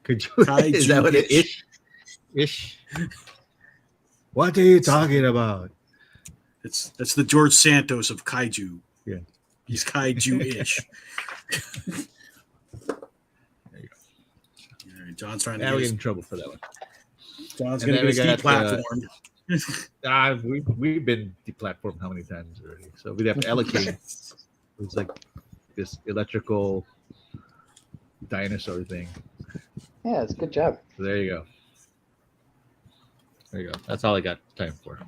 Kaiju. Is that what it is? Ish. What are you talking about? That's the George Santos of Kaiju. Yeah. He's Kaiju-ish. There you go. All right, John's trying to Now get we his, get in trouble for that one. John's And going to then get his we got, deplatformed. We've been deplatformed how many times already? So we have Elikane. It's like this electrical dinosaur thing. Yeah, it's a good job. So there you go. There you go. That's all I got time for.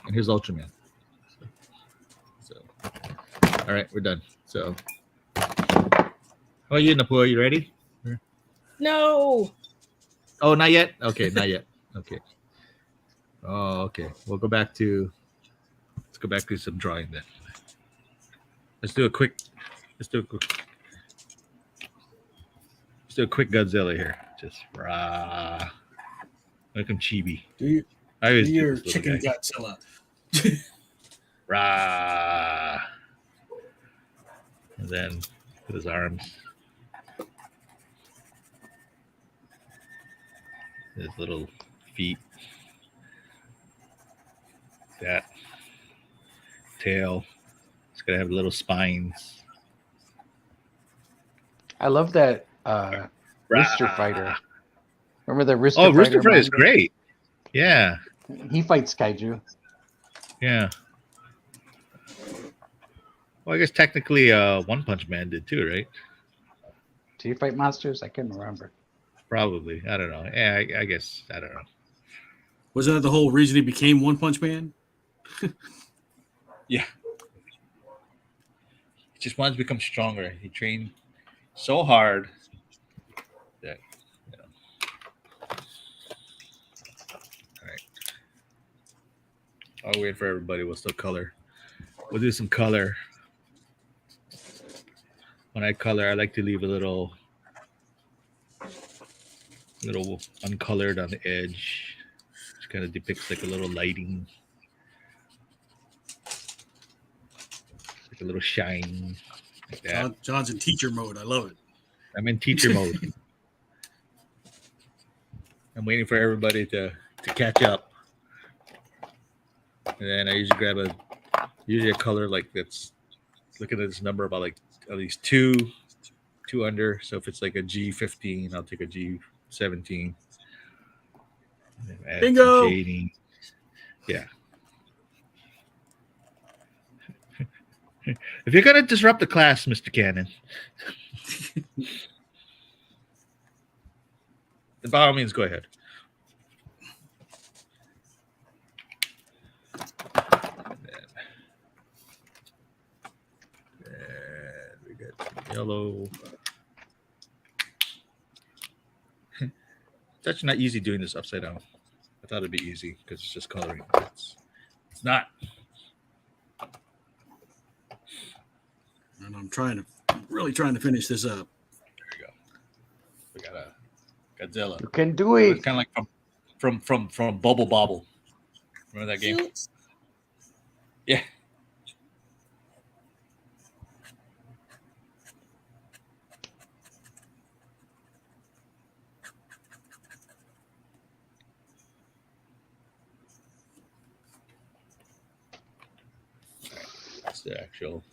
And here's Ultraman. So all right, we're done. So how are you, Napua? You ready? No. Oh, not yet? Okay, not yet. Okay. Oh, okay. Let's go back to some drawing then. Let's do a quick Godzilla here. Just rah. Like I'm chibi. Do I always do your this little chicken guy. Godzilla. Rah. And then with his arms. His little feet. That tail. It's gonna have little spines. I love that Rooster Rah. Fighter. Remember the Rooster Oh, Fighter? Rooster Fighter is manga? great. Yeah. He fights Kaiju. Yeah. Well, I guess technically One Punch Man did too, right? Do you fight monsters? I couldn't remember. Probably. I don't know. Yeah, I guess. I don't know. Wasn't that the whole reason he became One Punch Man? Yeah. He just wanted to become stronger. He trained so hard that, you know. All right. I'll wait for everybody. We'll still color. We'll do some color. When I color, I like to leave a little uncolored on the edge. Which kind of depicts like a little lighting. Like a little shine. Like that. John's in teacher mode. I love it. I'm in teacher mode. I'm waiting for everybody to catch up. And then I usually grab a color like that's looking at this number about like at least two under. So if it's like a G15, I'll take a G17. Add Bingo! some shading. Yeah. If you're gonna disrupt the class, Mr. Cannon, then by all means, go ahead. And we got some yellow. It's actually not easy doing this upside down. I thought it'd be easy because it's just coloring. It's not. And I'm really trying to finish this up. There you go. We got a Godzilla. You can do It's it. kind of like from Bubble Bobble. Remember that game? Cute. Yeah. That's the actual.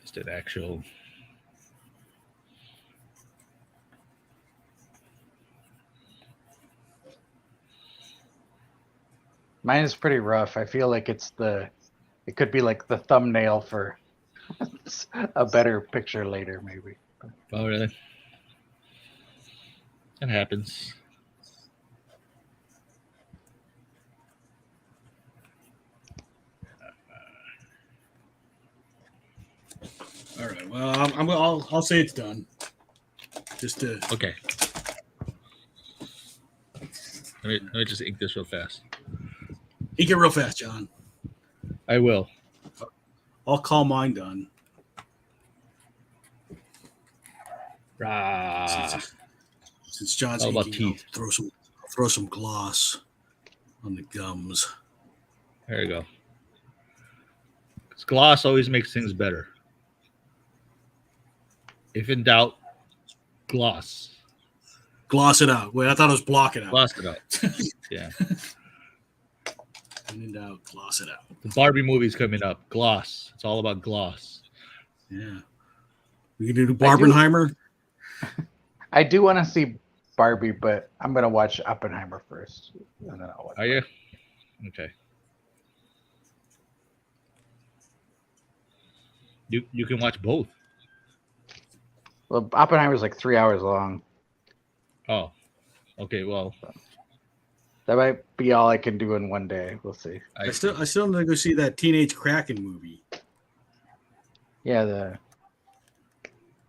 Just an actual. Mine is pretty rough. I feel like it could be like the thumbnail for a better picture later, maybe. Oh, really? That happens. All right. Well, I'll say it's done. Just to Okay. Let me just ink this real fast. ink it real fast, John. I will. I'll call mine done. Rah. Since John's All about inking, teeth. I'll throw some gloss on the gums. There you go. 'Cause gloss always makes things better. If in doubt, gloss. Gloss it out. Wait, I thought it was block it out. Gloss it out. Yeah. When in doubt, gloss it out. The Barbie movie's coming up. Gloss. It's all about gloss. Yeah. We can do Barbenheimer. I do want to see Barbie, but I'm gonna watch Oppenheimer first, and then I'll watch. Are you? Okay. You can watch both. Well, Oppenheimer's like 3 hours long. Oh. Okay, well. That might be all I can do in one day. We'll see. I still need to go see that Teenage Kraken movie. Yeah,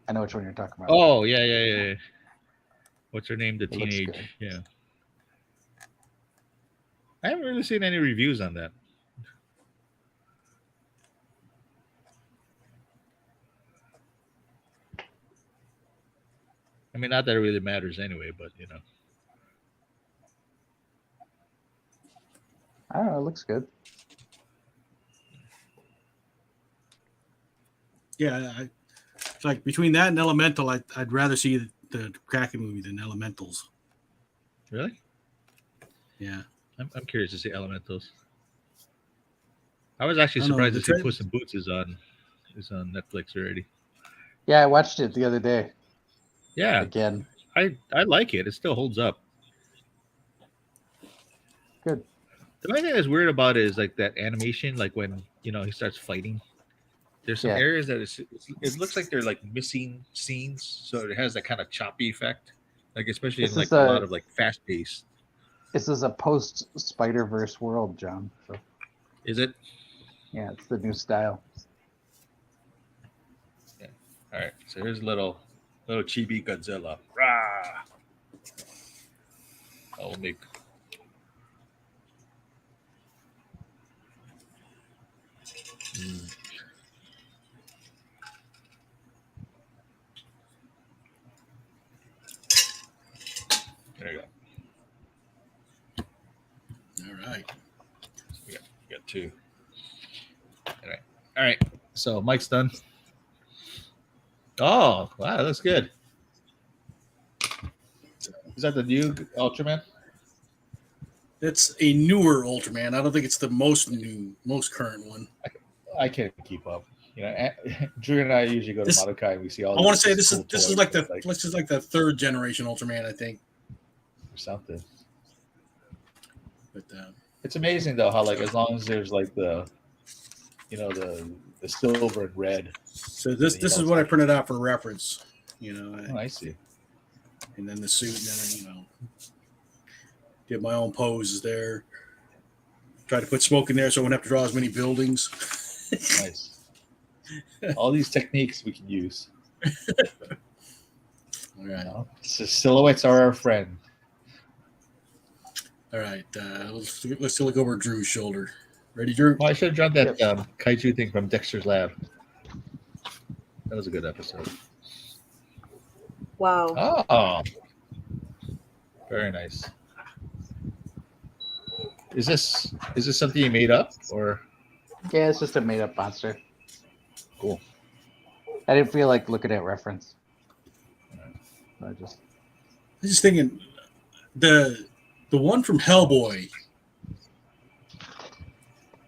I know which one you're talking about. Oh, yeah. What's her name? The It looks teenage. good. Yeah. I haven't really seen any reviews on that. I mean, not that it really matters anyway, but you know. I don't know. It looks good. Yeah, it's like between that and Elemental, I'd rather see the Kraken movie than Elementals. Really? Yeah. I'm curious to see Elementals. I was actually I don't know, surprised the to see tra- Puss in Boots is on Netflix already. Yeah, I watched it the other day Yeah, again. I like it. It still holds up. Good. The only thing that's weird about it is like that animation, like when he starts fighting. There's some Yeah. areas that it looks like they're like missing scenes, so it has that kind of choppy effect, like especially This in like is a a- lot of like fast paced. This is a post Spider-Verse world, John. So Is it? yeah, it's the new style. All right. So here's a little chibi Godzilla. Rah! I'll make. There you go. All right. We got two. All right. So Mike's done. Oh, wow, that looks good. Is that the new Ultraman? It's a newer Ultraman. I don't think it's the most current one. I can't keep up. You know, Drew and I usually go to This- Madokai and we see all. I want to say these this is cool this is toys like the that, this is like the third generation Ultraman, I think. or something. But It's amazing though how like as long as there's like the, you know, the silver and red. so this is what I printed out for reference. Oh, I see. And then the suit, and then did my own poses there. Tried to put smoke in there so I wouldn't have to draw as many buildings. Nice. All these techniques we can use. All right. So silhouettes are our friend. All right. Let's look over Drew's shoulder. Ready, Drew? Well, I should have drawn that kaiju thing from Dexter's Lab. That was a good episode. Wow. Oh, very nice. Is this something you made up or? Yeah, it's just a made up monster. Cool. I didn't feel like looking at reference. I just I was just thinking the one from Hellboy.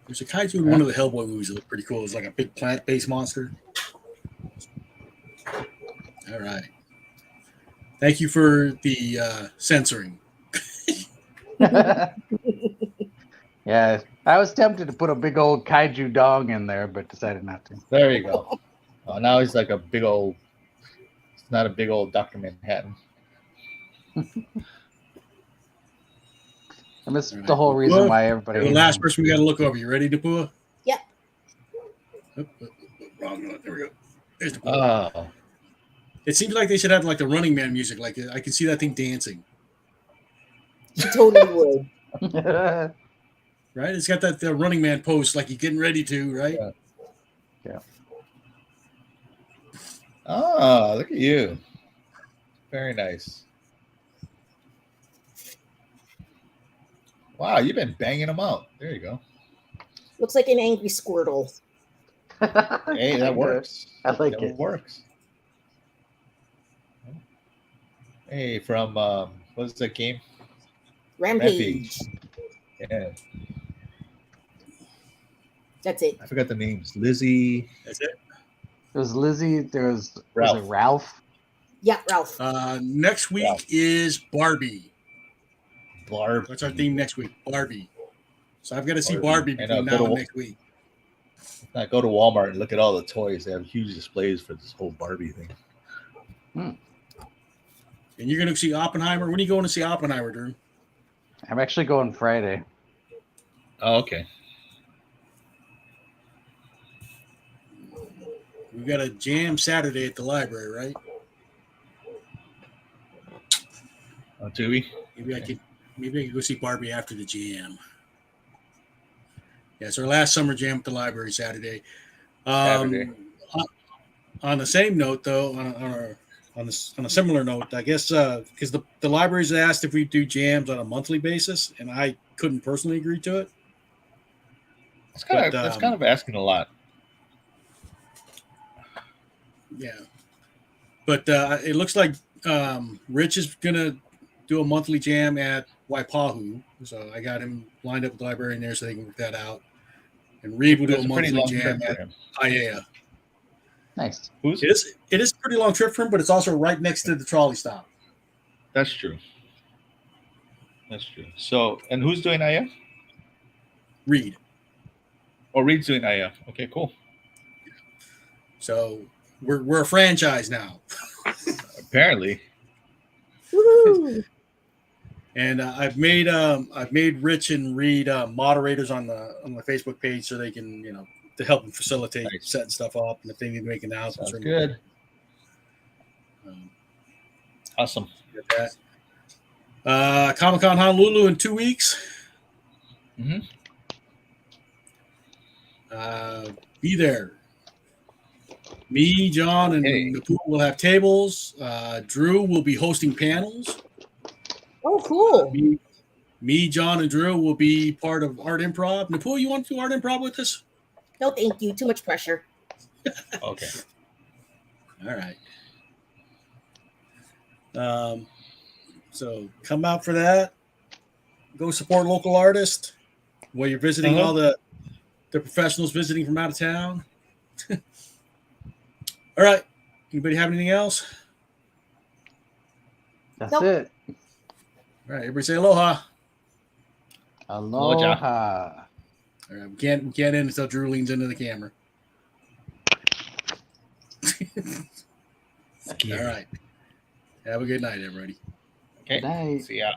There's a kaiju in one of the Hellboy movies that looked pretty cool. It's like a big plant-based monster. All right. Thank you for the censoring. yeah, I was tempted to put a big old kaiju dog in there, but decided not to. There you go. Oh, now he's like a big old. It's not a big old Dr. Manhattan. And this is All right. the whole reason Well, why everybody. The last person we got to look over. You ready, Napua? Yep. Wrong one. There we go. There's Napua. Oh, It seems like they should have like the Running Man music. Like I can see that thing dancing. You totally would. Right? It's got that Running Man pose, like you're getting ready to, right? Yeah. oh, look at you. Very nice. Wow, you've been banging them out. There you go. Looks like an angry Squirtle. Hey, that works. I like That it. works. Hey, from what's that game? Rampage. Yeah, That's it. I forgot the names. Lizzie. That's it. There was Lizzie. There was Ralph. Was it Ralph? Yeah, Ralph. Next week is Barbie. Barb. That's our theme next week, Barbie. So I've got to see Barbie. Barbie I know, between go now to- and next week. Now go to Walmart and look at all the toys. They have huge displays for this whole Barbie thing. And you're going to see Oppenheimer. When are you going to see Oppenheimer, Drew? I'm actually going Friday. Oh, okay. We got a jam Saturday at the library, right? Oh, do we? Maybe I could go see Barbie after the jam. Yeah, it's our last summer jam at the library Saturday. Saturday. On the same note, though, on a similar note, I guess because the libraries asked if we do jams on a monthly basis, and I couldn't personally agree to it. It's kind of But, that's kind of asking a lot. Yeah, but it looks like Rich is gonna do a monthly jam at Waipahu, so I got him lined up with the librarian there so they can work that out. And Reed will do It's a a pretty monthly long jam trip for at him. Aiea. Nice. Who's? It is a pretty long trip for him, but it's also right next to the trolley stop. That's true. That's true. So, and who's doing Aya? Reed. Oh, Reed's doing Aya. Okay, cool. So we're a franchise now. Apparently. Woohoo! And I've made Rich and Reed moderators on the Facebook page so they can to help them facilitate Nice. setting stuff up, and if they need to make announcements. Sounds or anything. good. Awesome. Get that. Comic-Con Honolulu in 2 weeks. Mhm. Be there. Me, John, and Hey. Napua will have tables. Drew will be hosting panels. Oh, cool. Me, John, and Drew will be part of Art Improv. Napua, you want to do Art Improv with us? No, thank you. Too much pressure. Okay. All right. So come out for that. Go support local artists while you're visiting all the professionals visiting from out of town. All right. Anybody have anything else? That's Nope. it. All right. Everybody say aloha. Aloha. All right. We can't end until Drew leans into the camera. Scary. All right. Have a good night, everybody. Okay. Good night. See ya.